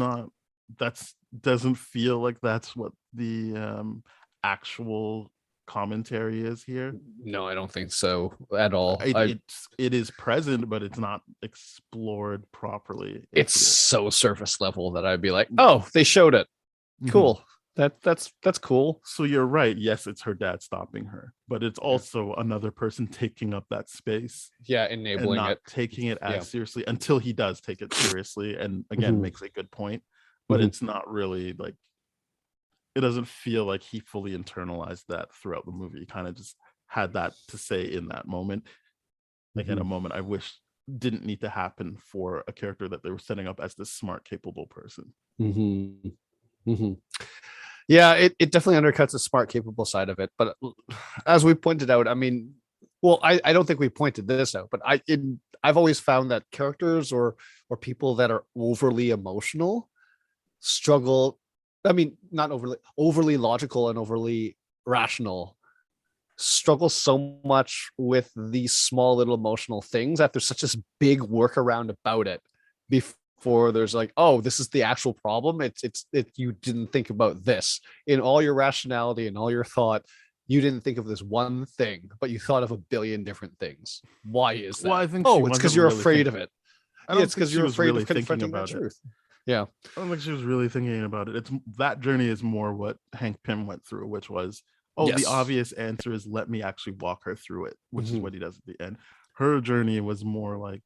doesn't feel like that's what the actual commentary is here. No, I don't think so at all. It is present, but it's not explored properly. It's so surface level that I'd be like, oh, they showed it. Cool. That's cool. So you're right. Yes, it's her dad stopping her, but it's also another person taking up that space. Yeah, And enabling not it. taking it as seriously until he does take it seriously, and again makes a good point. But it's not really like, it doesn't feel like he fully internalized that throughout the movie. He kind of just had that to say in that moment, like in a moment I wish didn't need to happen for a character that they were setting up as this smart, capable person. Yeah, it definitely undercuts the smart, capable side of it. But as we pointed out, I mean, well, I don't think we pointed this out, but I've always found that characters or people that are overly emotional struggle. I mean, not overly logical and overly rational struggle so much with these small little emotional things that there's such a big workaround about it before there's like, oh, this is the actual problem. It's you didn't think about this in all your rationality and all your thought. You didn't think of this one thing, but you thought of a billion different things. Why is that? Well, I think it's because you're afraid of it. It's because you're afraid of confronting that truth. I don't think she was really thinking about it. It's that journey is more what Hank Pym went through, which was, the obvious answer is let me actually walk her through it, which is what he does at the end. Her journey was more like,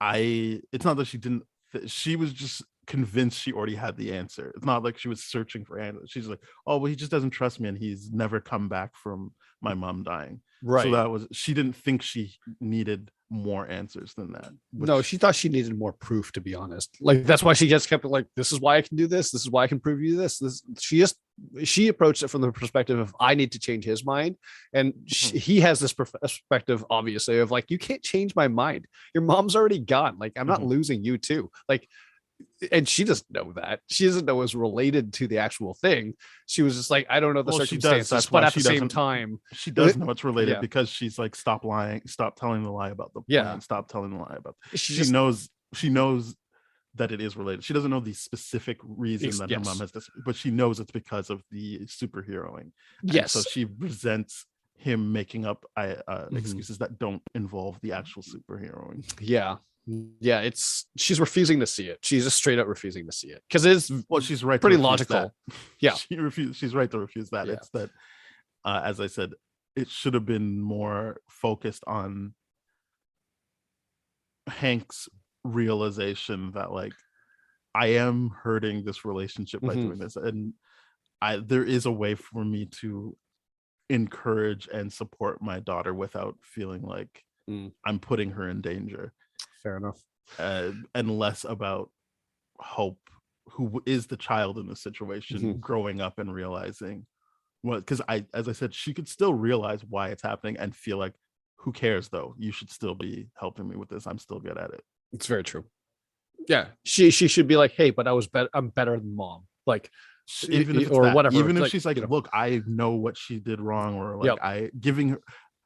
it's not that she didn't, she was just convinced she already had the answer. It's not like she was searching for answers. She's like, oh, well, he just doesn't trust me and he's never come back from my mom dying. Right. So she didn't think she needed more answers than that. No, she thought she needed more proof, to be honest. Like, that's why she just kept like, this is why I can do this. This is why I can prove you this. She approached it from the perspective of, I need to change his mind. And he has this perspective, obviously, of like, you can't change my mind. Your mom's already gone. Like, I'm not losing you too. Like, and she doesn't know that. She doesn't know it's related to the actual thing. She was just like, I don't know the circumstances, but at the same time, she does know it's related because she's like, stop lying, stop telling the lie about the plan, stop telling the lie about. She knows that it is related. She doesn't know the specific reason that her mom has this, but she knows it's because of the superheroing. And so she resents him making up excuses that don't involve the actual superheroing. She's refusing to see it. She's just straight up refusing to see it because it is she's right, pretty logical. She's right to refuse that. It's that as I said, it should have been more focused on Hank's realization that like, I am hurting this relationship by doing this, and there is a way for me to encourage and support my daughter without feeling like I'm putting her in danger. Fair enough. And less about Hope, who is the child in the situation, growing up and realizing because as I said, she could still realize why it's happening and feel like, who cares though? You should still be helping me with this. I'm still good at it. It's very true. Yeah, she should be like, hey, but I'm better than mom. Like, even if or whatever. Even if she's like, look, I know what she did wrong, or like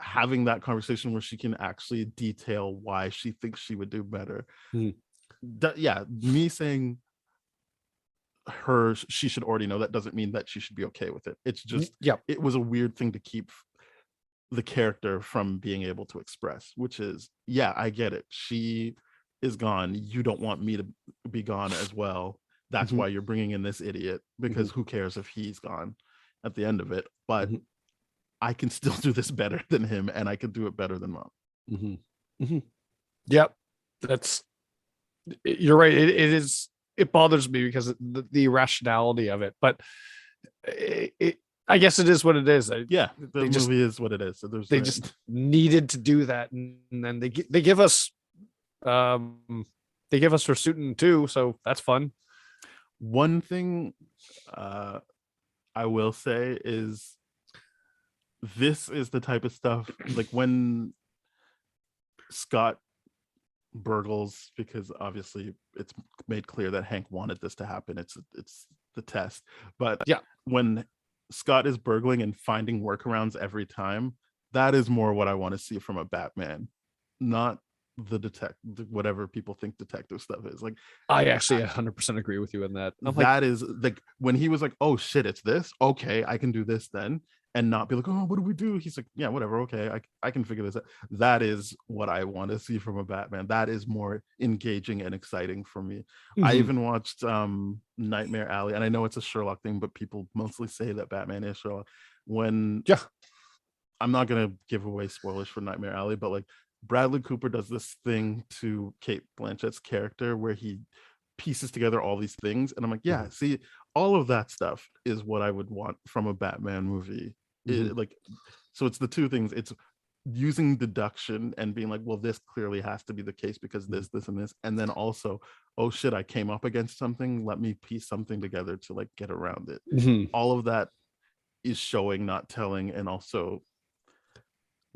having that conversation where she can actually detail why she thinks she would do better. Me saying she should already know that doesn't mean that she should be okay with it. It's just it was a weird thing to keep the character from being able to express, which is I get it, she is gone, you don't want me to be gone as well, that's why you're bringing in this idiot, because who cares if he's gone at the end of it, but I can still do this better than him, and I can do it better than mom. Yep, you're right. It bothers me because the irrationality of it, but I guess it is what it is. The movie is what it is. So they just needed to do that, and then they give us Hirsuten too, so that's fun. One thing I will say is, this is the type of stuff like when Scott burgles, because obviously it's made clear that Hank wanted this to happen. It's the test. But Yeah. when Scott is burgling and finding workarounds every time, that is more what I want to see from a Batman, not the whatever people think detective stuff is. Like, I actually 100% agree with you in that. that is like when he was like, oh shit, it's this, okay, I can do this then, and not be like, oh, what do we do? He's like, yeah, whatever, okay, I can figure this out. That is what I want to see from a Batman. That is more engaging and exciting for me. I even watched Nightmare Alley, and I know it's a Sherlock thing, but people mostly say that Batman is Sherlock. When I'm not gonna give away spoilers for Nightmare Alley, but like Bradley Cooper does this thing to Kate Blanchett's character where he pieces together all these things, and I'm like, yeah, see, all of that stuff is what I would want from a Batman movie. Like, so it's the two things. It's using deduction and being like, well, this clearly has to be the case because this and this, and then also, oh shit, I came up against something, let me piece something together to like get around it. All of that is showing, not telling, and also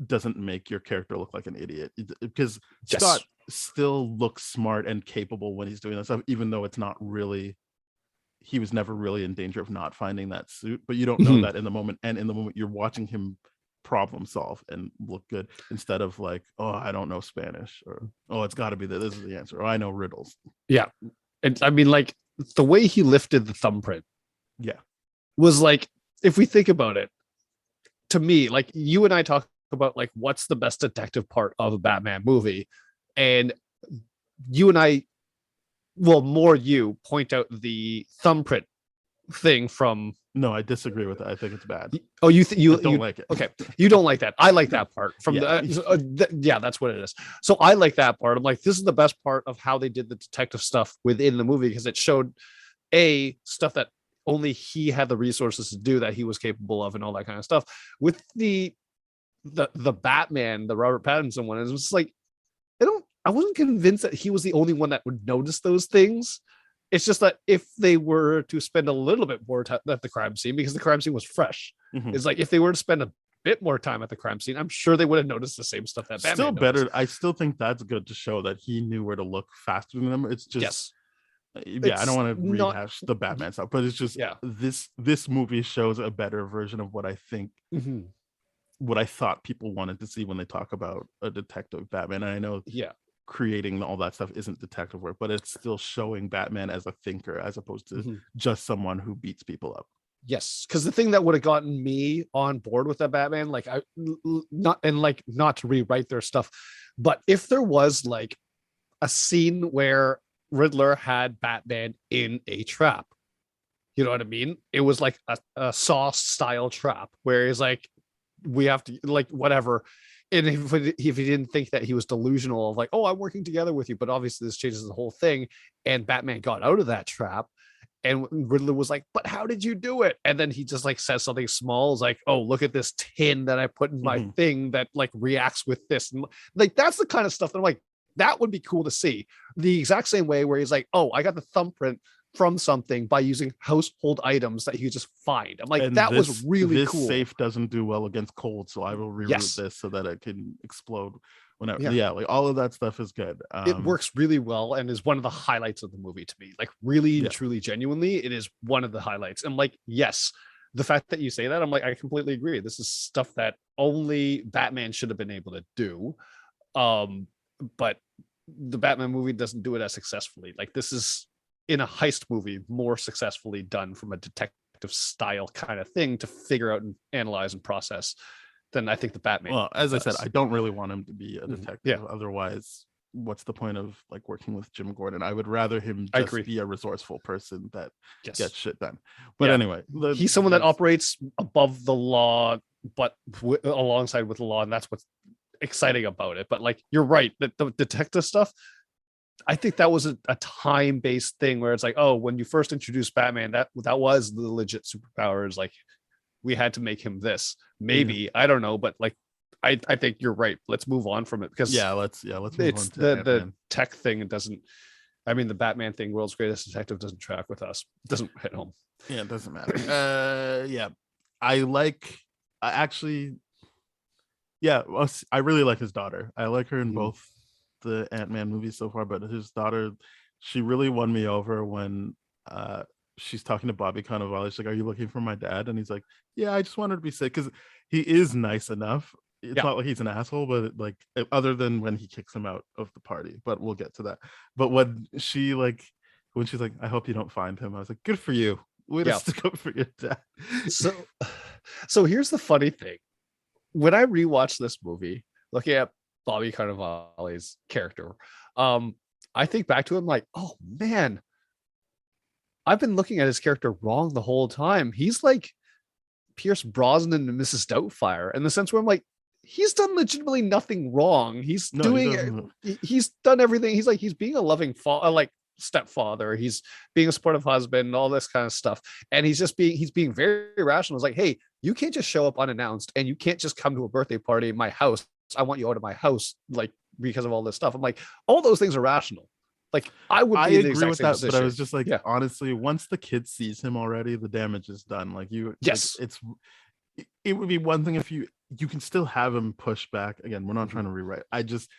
doesn't make your character look like an idiot, because Scott still looks smart and capable when he's doing that stuff, even though it's not really, he was never really in danger of not finding that suit, but you don't know that in the moment, and in the moment you're watching him problem solve and look good, instead of like, oh, I don't know Spanish, or oh, it's got to be this is the answer, or I know riddles. And I mean, like, the way he lifted the thumbprint was like, if we think about it, to me, like, you and I talk about like what's the best detective part of a Batman movie, and you and I, well, more you point out the thumbprint thing from. No, I disagree with that. I think it's bad. Oh, you don't like it. Okay, you don't like that. I like that part from that's what it is. So I like that part. I'm like, this is the best part of how they did the detective stuff within the movie, because it showed stuff that only he had the resources to do, that he was capable of, and all that kind of stuff. With the Batman, the Robert Pattinson one, it was like, I wasn't convinced that he was the only one that would notice those things. It's just that if they were to spend a little bit more time at the crime scene, because the crime scene was fresh, it's like if they were to spend a bit more time at the crime scene, I'm sure they would have noticed the same stuff that Batman noticed. Better. I still think that's good to show that he knew where to look faster than them. It's just, I don't want to rehash the Batman stuff, but it's just, this movie shows a better version of what I think, what I thought people wanted to see when they talk about a detective Batman. And I know, creating all that stuff isn't detective work, but it's still showing Batman as a thinker as opposed to just someone who beats people up. Yes, because the thing that would have gotten me on board with that Batman, like, not to rewrite their stuff, but if there was like a scene where Riddler had Batman in a trap, you know what I mean? It was like a Saw style trap where he's like, we have to, like, whatever. And if he didn't think that he was delusional of like, oh, I'm working together with you, but obviously this changes the whole thing, and Batman got out of that trap, and Riddler was like, but how did you do it? And then he just like says something small, is like, oh, look at this tin that I put in my thing that like reacts with this, and like that's the kind of stuff that I'm like, that would be cool to see. The exact same way where he's like, oh, I got the thumbprint from something by using household items that you just find. I'm like, and that was really cool. This safe doesn't do well against cold, so I will reroute this so that it can explode whenever. Like all of that stuff is good. It works really well and is one of the highlights of the movie to me. Like, really, truly, genuinely, it is one of the highlights. And like, yes, the fact that you say that, I'm like, I completely agree. This is stuff that only Batman should have been able to do. But the Batman movie doesn't do it as successfully. Like, this is, in a heist movie, more successfully done from a detective style kind of thing to figure out and analyze and process than I think the Batman. Well, as I said, I don't really want him to be a detective. Otherwise, what's the point of like working with Jim Gordon? I would rather him just be a resourceful person that gets shit done. But anyway, he's someone that operates above the law, but alongside with the law, and that's what's exciting about it. But like, you're right, that the detective stuff, I think that was a time-based thing where it's like, oh, when you first introduced Batman, that was the legit superpowers. Like, we had to make him this. Maybe I don't know, but like, I think you're right. Let's move on from it, because let's move on to the tech thing. It doesn't. I mean, the Batman thing, world's greatest detective, doesn't track with us. It doesn't hit home. Yeah, it doesn't matter. I really like his daughter. I like her in both the Ant-Man movies so far, but his daughter, she really won me over when she's talking to Bobby Cannavale. She's like, "Are you looking for my dad?" And he's like, "Yeah, I just wanted to be sick," because he is nice enough. It's not like he's an asshole, but like other than when he kicks him out of the party. But we'll get to that. But when she's like, "I hope you don't find him," I was like, "Good for you. Way to stick up for your dad." So here's the funny thing. When I rewatched this movie, looking at Bobby Cannavale's character, I think back to him like, oh man, I've been looking at his character wrong the whole time. He's like Pierce Brosnan and Mrs. Doubtfire in the sense where I'm like, he's done legitimately nothing wrong. He's done everything. He's being a loving father, like stepfather. He's being a supportive husband and all this kind of stuff. And he's being very rational. It's like, hey, you can't just show up unannounced and you can't just come to a birthday party in my house. I want you out of my house, like, because of all this stuff. I'm like, all those things are rational. Like, I agree with that, but I was just like, honestly, once the kid sees him already, the damage is done. Like it would be one thing if you can still have him push back. Again, we're not trying to rewrite. I just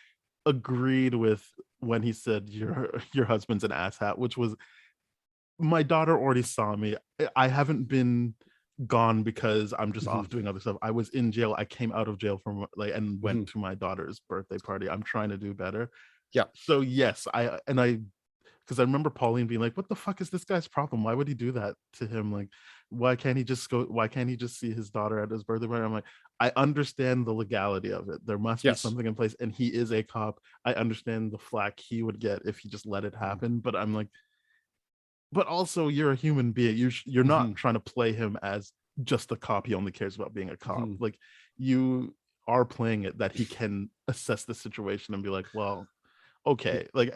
agreed with when he said your husband's an asshat, which was, my daughter already saw me. I haven't been gone because I'm just off doing other stuff. I was in jail. I came out of jail from and went to my daughter's birthday party. I'm trying to do better. Yeah. So yes, because I remember Pauline being like, "What the fuck is this guy's problem? Why would he do that to him? Like, why can't he just see his daughter at his birthday party?" I'm like, I understand the legality of it. There must be something in place, and he is a cop. I understand the flack he would get if he just let it happen. But I'm like, but also you're a human being. You're not trying to play him as just a cop. He only cares about being a cop. Like, you are playing it that he can assess the situation and be like, well, okay, like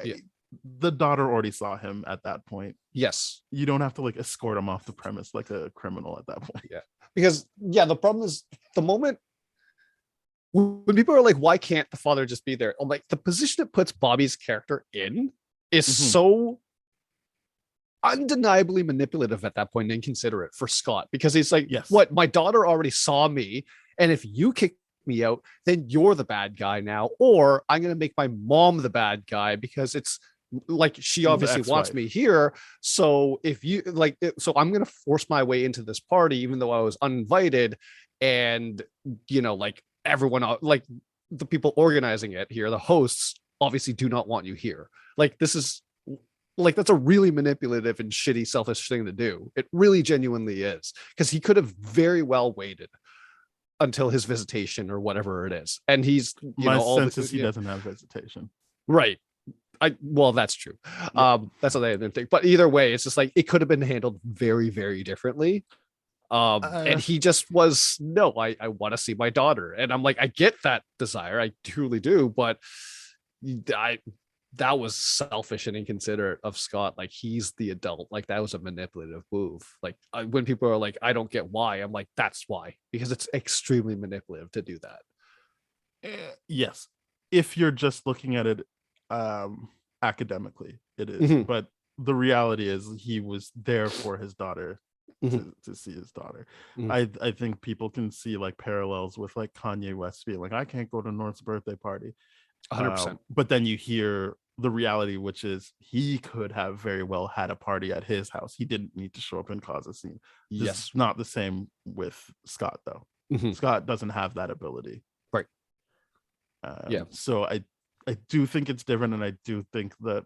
the daughter already saw him at that point. Yes, you don't have to like escort him off the premise like a criminal at that point. Because the problem is the moment when people are like, why can't the father just be there? I'm like, the position it puts Bobby's character in is so undeniably manipulative at that point and inconsiderate for Scott, because he's like, what, my daughter already saw me, and if you kick me out, then you're the bad guy now, or I'm going to make my mom the bad guy because it's like, she obviously wants me here. So if you like, so I'm going to force my way into this party, even though I was uninvited. And, like everyone, like the people organizing it here, the hosts obviously do not want you here. Like, this is like, that's a really manipulative and shitty, selfish thing to do. It really genuinely is, because he could have very well waited until his visitation or whatever it is. And he's, my sense is he doesn't have visitation. Right. Well, that's true. That's what I didn't think. But either way, it's just like, it could have been handled very, very differently. And he just was, no, I want to see my daughter. And I'm like, I get that desire. I truly do. But that was selfish and inconsiderate of Scott. Like, he's the adult. Like, that was a manipulative move. Like, when people are like, I don't get why, I'm like, that's why, because it's extremely manipulative to do that. Yes, if you're just looking at it academically, it is. But the reality is he was there for his daughter, to see his daughter. I think people can see like parallels with like Kanye West being like, I can't go to North's birthday party. 100%. But then you hear the reality, which is he could have very well had a party at his house. He didn't need to show up and cause a scene. This is not the same with Scott, though. Scott doesn't have that ability. Right. So I do think it's different, and I do think that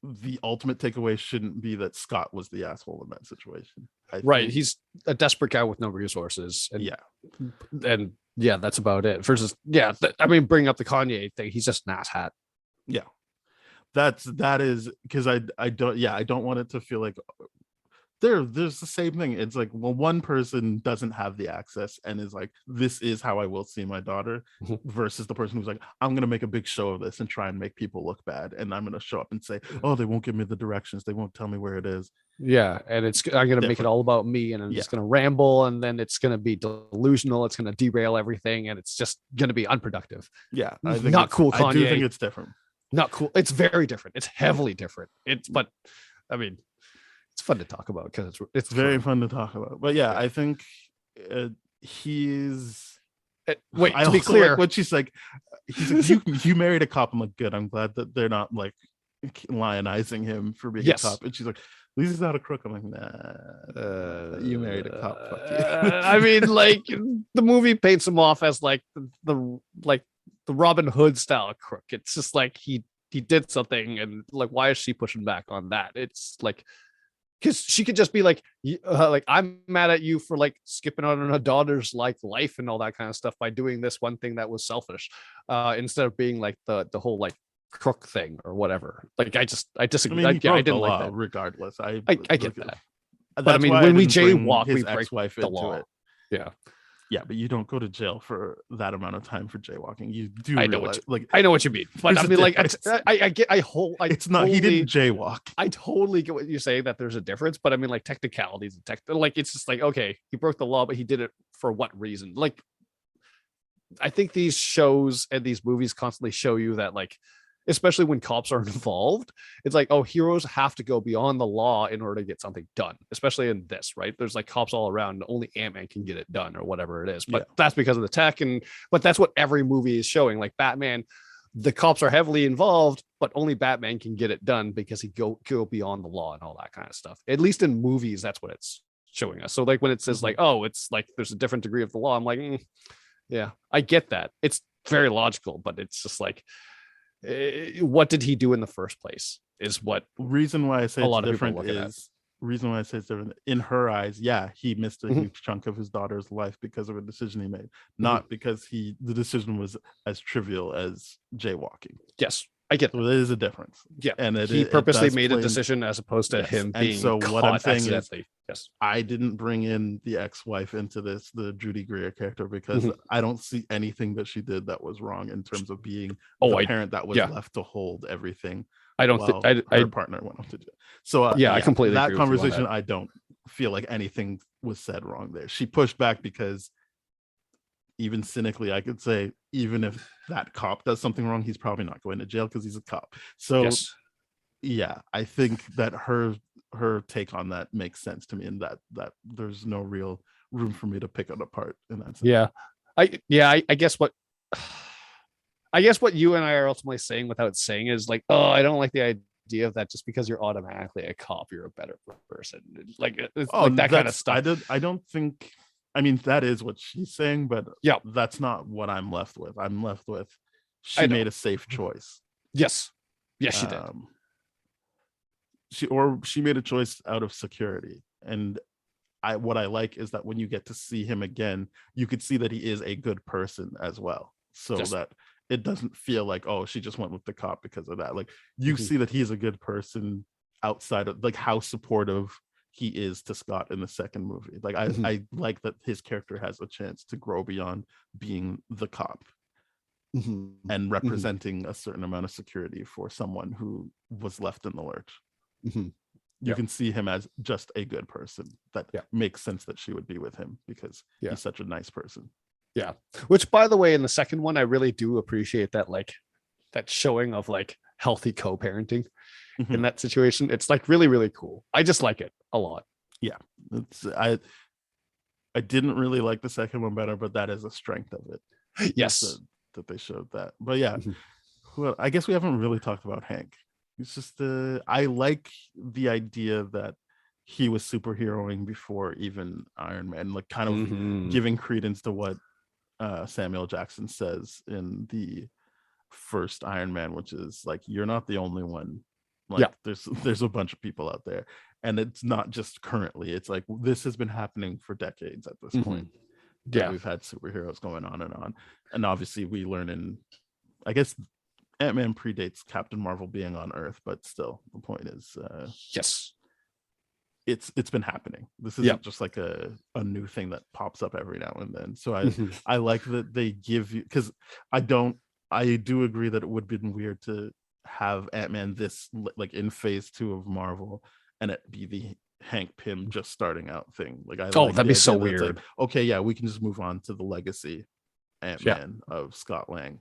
the ultimate takeaway shouldn't be that Scott was the asshole in that situation. He's a desperate guy with no resources. And that's about it. Versus, bringing up the Kanye thing, he's just an asshat. Yeah, that is because I don't want it to feel like there's the same thing. It's like, well, one person doesn't have the access and is like, this is how I will see my daughter, versus the person who's like, I'm gonna make a big show of this and try and make people look bad, and I'm gonna show up and say, oh, they won't give me the directions, they won't tell me where it is. And I'm gonna make it all about me, and I'm just gonna ramble, and then it's gonna be delusional, it's gonna derail everything, and it's just gonna be unproductive. I think not cool, Kanye. I do think it's different. Not cool. It's very different. It's heavily different. But I mean, it's fun to talk about because it's very fun to talk about. But I think he's Wait, I to be also clear, like when she's like, he's like, you married a cop. I'm like, good. I'm glad that they're not like lionizing him for being Yes. a cop. And she's like, at least he's not a crook. I'm like, nah, you married a cop. Fuck you. I mean, like the movie paints him off as like the Robin Hood style crook. It's just like he did something, and like, why is she pushing back on that? It's like, because she could just be like I'm mad at you for like skipping out on a daughter's like life and all that kind of stuff by doing this one thing that was selfish, instead of being like the whole like crook thing or whatever. Like I disagree. I mean, he I broke didn't the like law that. regardless. I get that. But I mean, when we jaywalk, we break ex-wife the into law. it. Yeah. Yeah, but you don't go to jail for that amount of time for jaywalking. You do I know realize, I know what you mean, but I there's a mean, like, difference. It's not. He didn't jaywalk. I totally get what you say, that there's a difference, but I mean, like, technicalities, like, it's just like, okay, he broke the law, but he did it for what reason? Like, I think these shows and these movies constantly show you that, like, especially when cops are involved, it's like, oh, heroes have to go beyond the law in order to get something done, especially in this, right? There's like cops all around, only Ant-Man can get it done or whatever it is, but that's because of the tech. But that's what every movie is showing. Like Batman, the cops are heavily involved, but only Batman can get it done because he go beyond the law and all that kind of stuff. At least in movies, that's what it's showing us. So like when it says like, oh, it's like there's a different degree of the law, I'm like, yeah, I get that. It's very logical, but it's just like, what did he do in the first place is what reason why I say a it's lot of different people look is reason why I say it's different in her eyes. Yeah, he missed a huge chunk of his daughter's life because of a decision he made, not because the decision was as trivial as jaywalking. Yes, I get that. So there is a difference. Yeah, and he purposely made a decision as opposed to him being and so caught what I'm saying accidentally. is, yes, I didn't bring in the ex-wife into this, the Judy Greer character, because I don't see anything that she did that was wrong in terms of being the parent that was left to hold everything. I don't think her partner went off to jail. So I completely that agree conversation. with you on that. I don't feel like anything was said wrong there. She pushed back because even cynically, I could say, even if that cop does something wrong, he's probably not going to jail because he's a cop. So yeah, I think that her take on that makes sense to me, and that there's no real room for me to pick it apart in that sense. I guess what you and I are ultimately saying without saying is like, oh, I don't like the idea of that just because you're automatically a cop, you're a better person. Like, it's like that kind of stuff. I don't think, I mean, that is what she's saying, but yeah, that's not what I'm left with. I'm left with, she made a safe choice. Yes, she did. She made a choice out of security. And what I like is that when you get to see him again, you could see that he is a good person as well. So that it doesn't feel like, oh, she just went with the cop because of that. Like, you see that he's a good person outside of like how supportive he is to Scott in the second movie. Like, I like that his character has a chance to grow beyond being the cop and representing a certain amount of security for someone who was left in the lurch. You can see him as just a good person. That makes sense that she would be with him because he's such a nice person. Yeah. Which, by the way, in the second one, I really do appreciate that, like, that showing of like healthy co-parenting in that situation. It's like really, really cool. I just like it a lot. Yeah. I didn't really like the second one better, but that is a strength of it. Yes. That they showed that. But yeah, well, I guess we haven't really talked about Hank. It's just I like the idea that he was superheroing before even Iron Man, like kind of giving credence to what Samuel Jackson says in the first Iron Man, which is like, you're not the only one. Like, there's a bunch of people out there, and it's not just currently. It's like this has been happening for decades at this point. We've had superheroes going on, and obviously we learn in, I guess, Ant-Man predates Captain Marvel being on Earth, but still, the point is, it's been happening. This isn't just like a new thing that pops up every now and then. So I like that they give you, because I do agree that it would have been weird to have Ant-Man this like in phase 2 of Marvel and it be the Hank Pym just starting out thing. Like, that'd be so weird. Like, okay, yeah, we can just move on to the legacy Ant-Man of Scott Lang.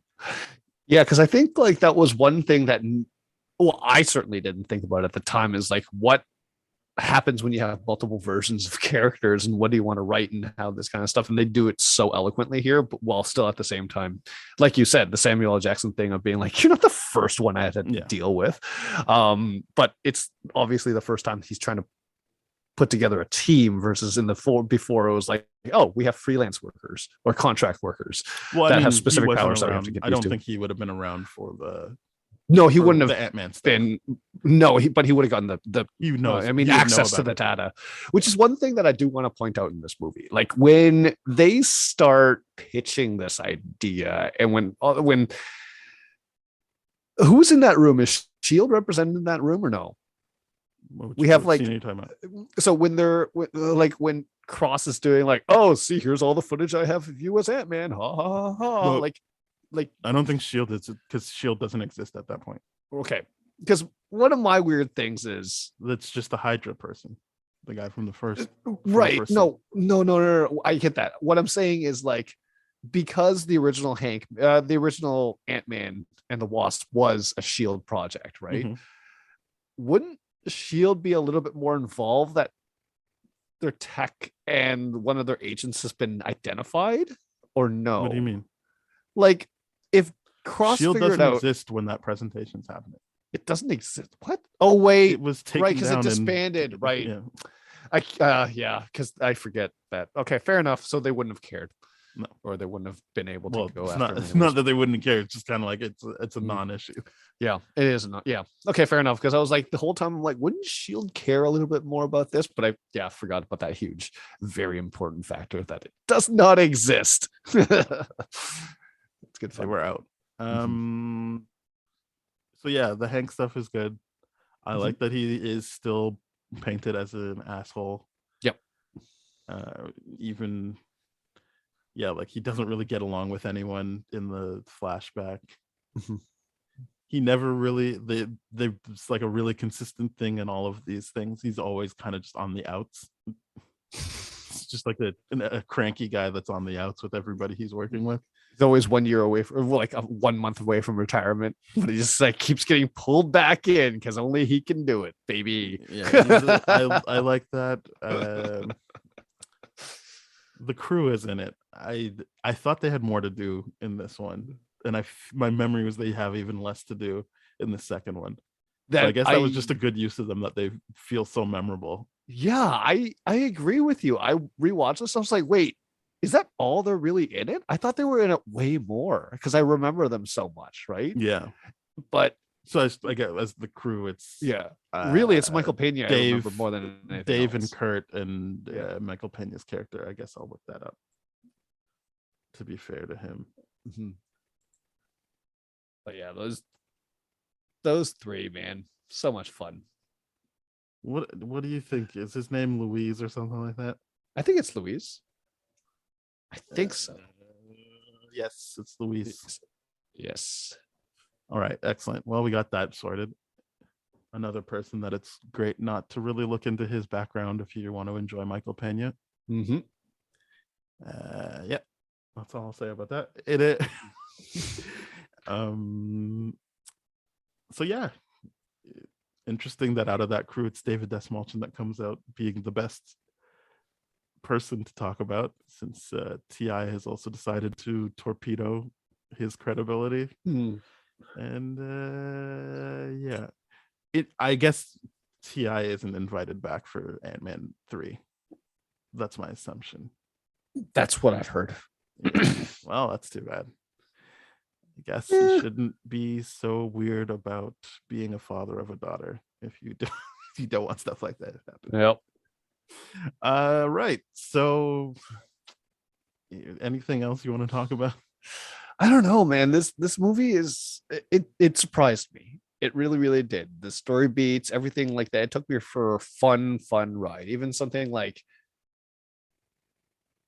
Yeah, because I think like that was one thing that, well, I certainly didn't think about at the time, is like what happens when you have multiple versions of characters and what do you want to write and how this kind of stuff. And they do it so eloquently here, but while still at the same time, like you said, the Samuel L. Jackson thing of being like, you're not the first one I had to deal with. But it's obviously the first time he's trying to put together a team versus in the before it was like, oh, we have freelance workers or contract workers that have specific powers that we have to get used to. I don't think he would have been around for the No, he wouldn't have the Ant-Man stuff. been. No, but he would have gotten access to the data, which is one thing that I do want to point out in this movie. Like when they start pitching this idea, and when who's in that room? Is Shield represented in that room or no? We have like, so when they're like when Cross is doing like, oh, see, here's all the footage I have of you as Ant-Man. Ha ha ha. Well, like I don't think Shield is, because Shield doesn't exist at that point. Okay, because one of my weird things is that's just the Hydra person, the guy from the first. Right? No. I get that. What I'm saying is like, because the original the original Ant-Man and the Wasp was a Shield project, right? Mm-hmm. Wouldn't Shield be a little bit more involved that their tech and one of their agents has been identified, or no? What do you mean? Like, if Cross Shield figured doesn't out, exist when that presentation's happening. It doesn't exist. What? Oh wait, it was taken right, because it down disbanded. Right. Yeah. Because I forget that. Okay, fair enough. So they wouldn't have cared. No, or they wouldn't have been able to go it's after. It's not that they wouldn't care. It's just kind of like it's a non-issue. Yeah, it is not. Yeah. Okay, fair enough. Because I was like the whole time I'm like, wouldn't Shield care a little bit more about this? But I forgot about that huge, very important factor that it does not exist. It's good fun. They were out. So yeah, the Hank stuff is good. I like that he is still painted as an asshole. Yep. Even like he doesn't really get along with anyone in the flashback. He never really it's like a really consistent thing in all of these things. He's always kind of just on the outs. It's just like a cranky guy that's on the outs with everybody he's working with. He's always 1 year away from, like 1 month away from retirement, but he just like keeps getting pulled back in because only he can do it, baby. Yeah, I like that. The crew is in it. I thought they had more to do in this one, and my memory was they have even less to do in the second one. So I guess that was just a good use of them, that they feel so memorable. Yeah, I agree with you. I rewatched this. I was like, wait, is that all they're really in it? I thought they were in it way more because I remember them so much, right? Yeah, but so I guess as the crew, it's really it's Michael Pena. Dave, I remember more than anything Dave else. And Kurt and Michael Pena's character. I guess I'll look that up, to be fair to him. But yeah, those three, man, so much fun. What do you think? Is his name Louise or something like that? I think it's Louise. I think so. Yes, it's Louise. Yes. All right, excellent. Well, we got that sorted. Another person that it's great not to really look into his background if you want to enjoy Michael Pena. Yeah, that's all I'll say about that. So yeah, interesting that out of that crew, it's David Dastmalchian that comes out being the best person to talk about, since T.I. has also decided to torpedo his credibility. And I guess T.I. isn't invited back for Ant-Man 3. That's my assumption. That's what I've heard. Well, that's too bad. I guess you shouldn't be so weird about being a father of a daughter if you don't want stuff like that to happen. Yep. Right. So anything else you want to talk about? I don't know, man. This movie it surprised me. It really, really did. The story beats, everything like that. It took me for a fun ride. Even something like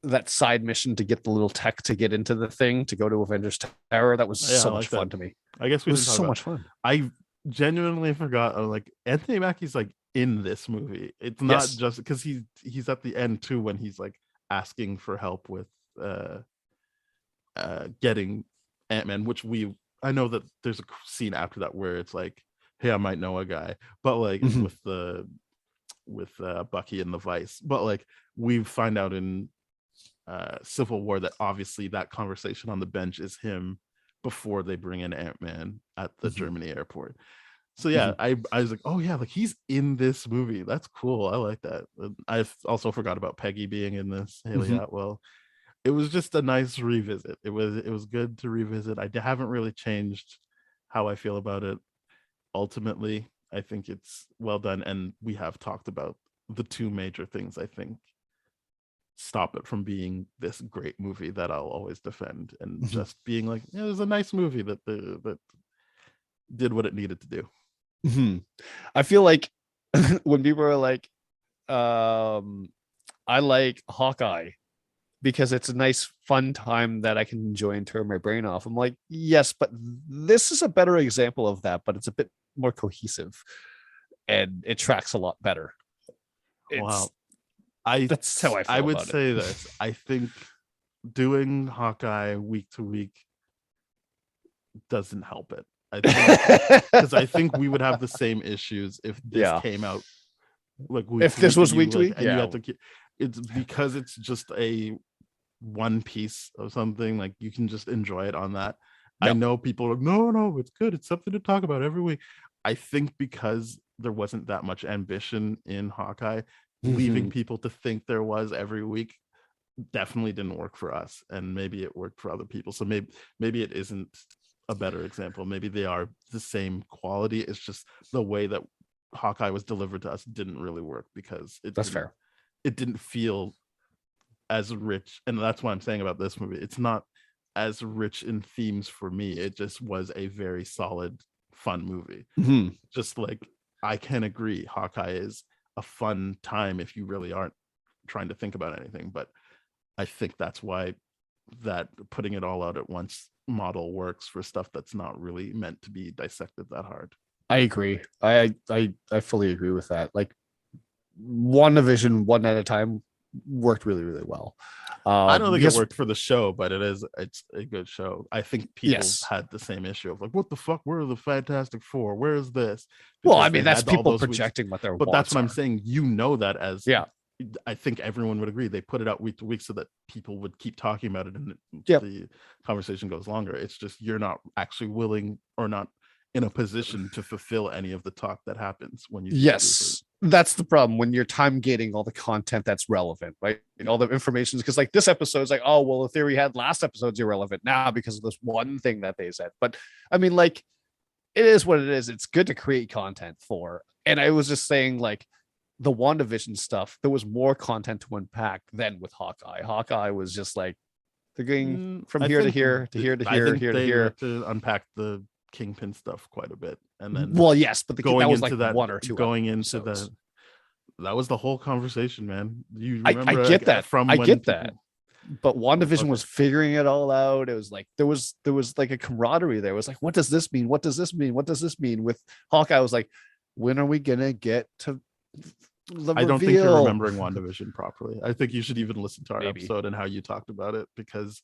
that side mission to get the little tech to get into the thing to go to Avengers Tower. That was so much fun to me. I guess it was so much fun. I genuinely forgot. Like Anthony Mackie's like in this movie. It's not just because he's at the end too, when he's like asking for help with getting Ant-Man, which I know that there's a scene after that where it's like, hey, I might know a guy, but like with the Bucky and the Vice, but like we find out in Civil War that obviously that conversation on the bench is him before they bring in Ant-Man at the Germany airport. So yeah, I was like, oh yeah, like he's in this movie. That's cool. I like that. I also forgot about Peggy being in this, Haley Atwell. It was just a nice revisit. It was good to revisit. I haven't really changed how I feel about it. Ultimately, I think it's well done, and we have talked about the two major things I think stop it from being this great movie that I'll always defend, and just being like, yeah, it was a nice movie that did what it needed to do. I feel like when people are like, I like Hawkeye because it's a nice fun time that I can enjoy and turn my brain off. I'm like, yes, but this is a better example of that, but it's a bit more cohesive and it tracks a lot better. Wow. That's how I feel. I would say this. I think doing Hawkeye week to week doesn't help it. Because I think we would have the same issues if this came out like week if this was week to week, and you have to it's because it's just a one piece of something, like you can just enjoy it on that. I know people are like, no, it's good, it's something to talk about every week. I think because there wasn't that much ambition in Hawkeye, leaving people to think there was every week definitely didn't work for us, and maybe it worked for other people. So maybe it isn't a better example. Maybe they are the same quality. It's just the way that Hawkeye was delivered to us didn't really work, because that's fair. It didn't feel as rich, and that's what I'm saying about this movie. It's not as rich in themes for me. It just was a very solid, fun movie. Just like I can agree, Hawkeye is a fun time if you really aren't trying to think about anything. But I think that's why that putting it all out at once model works for stuff that's not really meant to be dissected that hard. I agree. I fully agree with that. Like WandaVision, one at a time, worked really, really well. I don't think it worked for the show, but it's a good show. I think people had the same issue of like, what the fuck? Where are the Fantastic Four? Where is this? Because well, I mean, that's people projecting what they're. But that's what I'm saying. You know that as I think everyone would agree. They put it out week to week so that people would keep talking about it, and the conversation goes longer. It's just you're not actually willing or not in a position to fulfill any of the talk that happens when you. Yes, that's the problem when you're time gating all the content that's relevant, right? And all the information, because like this episode is like, oh well, the theory had last episode's irrelevant now because of this one thing that they said. But I mean, like, it is what it is. It's good to create content for, and I was just saying like. The WandaVision stuff, there was more content to unpack than with Hawkeye. Hawkeye was just like they're going from here to here to here to here, here to here. To unpack the Kingpin stuff quite a bit, and then yes, but that was like that, 1 or 2 going episodes. into that was the whole conversation, man. You remember? I get that. That. But WandaVision was figuring it all out. It was like there was like a camaraderie there. It was like, what does this mean? What does this mean? What does this mean? With Hawkeye, I was like, when are we gonna get to I don't think you're remembering WandaVision properly. I think you should even listen to our episode and how you talked about it, because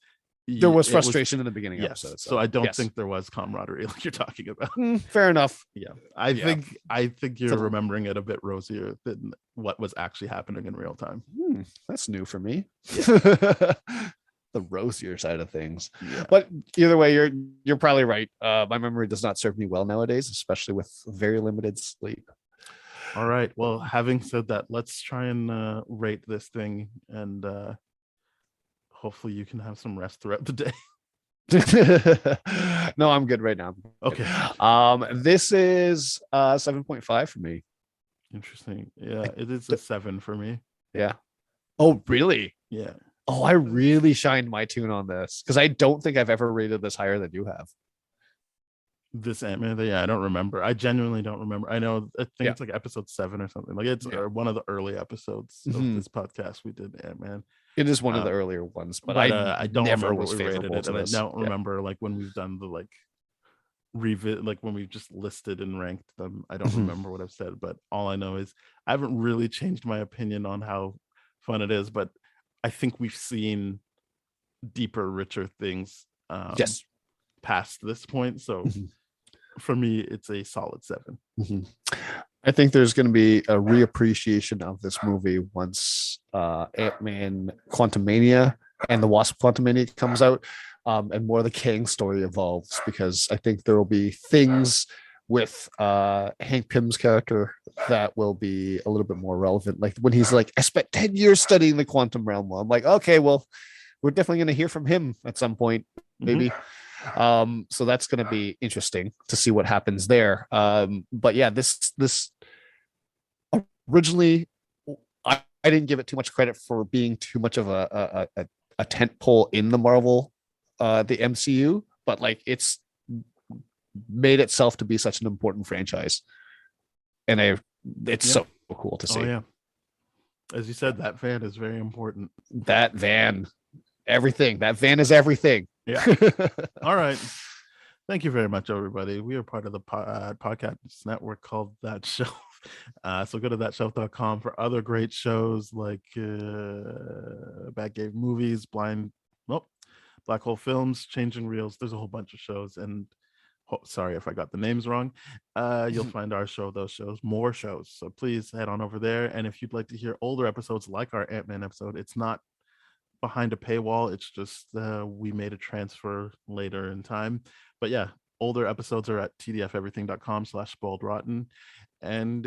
there was frustration in the beginning episode. So I don't think there was camaraderie like you're talking about. Fair enough. Yeah. I think you're remembering it a bit rosier than what was actually happening in real time. That's new for me. The rosier side of things. Yeah. But either way, you're probably right. My memory does not serve me well nowadays, especially with very limited sleep. All right. Well, having said that, let's try and rate this thing, and hopefully you can have some rest throughout the day. No, I'm good right now. Okay. This is 7.5 for me. Interesting. Yeah, it is a 7 for me. Yeah. Oh, really? Yeah. Oh, I really shined my tune on this because I don't think I've ever rated this higher than you have. This Ant-Man, I don't remember. I genuinely don't remember. I think it's like episode 7 or something. Like it's one of the early episodes of this podcast. We did Ant-Man. It is one of the earlier ones, but I don't never remember was what we rated it, and I don't remember like when we've done the like when we've just listed and ranked them. I don't remember what I've said, but all I know is I haven't really changed my opinion on how fun it is. But I think we've seen deeper, richer things. Past this point, so. For me, it's a solid 7. I think there's going to be a reappreciation of this movie once Ant-Man Quantumania and the Wasp Quantumania comes out, and more of the Kang story evolves, because I think there will be things with Hank Pym's character that will be a little bit more relevant. Like when he's like, I spent 10 years studying the quantum realm. Well, I'm like, okay, well, we're definitely going to hear from him at some point, maybe. So that's going to be interesting to see what happens there. But yeah, this originally, I didn't give it too much credit for being too much of a tent pole in the Marvel, the MCU, but like it's made itself to be such an important franchise, and it's so cool to see. Oh yeah, as you said, that van is very important. That van is everything. Yeah. All right, thank you very much, everybody. We are part of the podcast network called That Shelf. So go to thatshelf.com for other great shows like Bad Game Movies, Black Hole Films, Changing Reels. There's a whole bunch of shows, and sorry if I got the names wrong. You'll find our show, those shows, more shows. So please head on over there. And if you'd like to hear older episodes like our Ant-Man episode, it's not behind a paywall. It's just we made a transfer later in time. But yeah, older episodes are at tdfeverything.com/spoiledrotten. And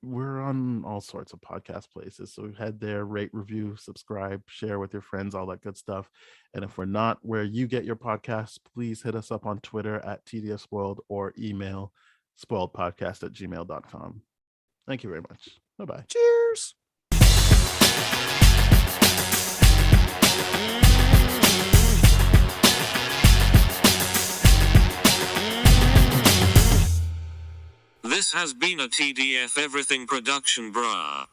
we're on all sorts of podcast places, so head there, rate, review, subscribe, share with your friends, all that good stuff. And if we're not where you get your podcasts, please hit us up on Twitter at tdspoiled or email spoiledpodcast@gmail.com. Thank you very much. Bye-bye. Cheers. This has been a TDF Everything production, brah.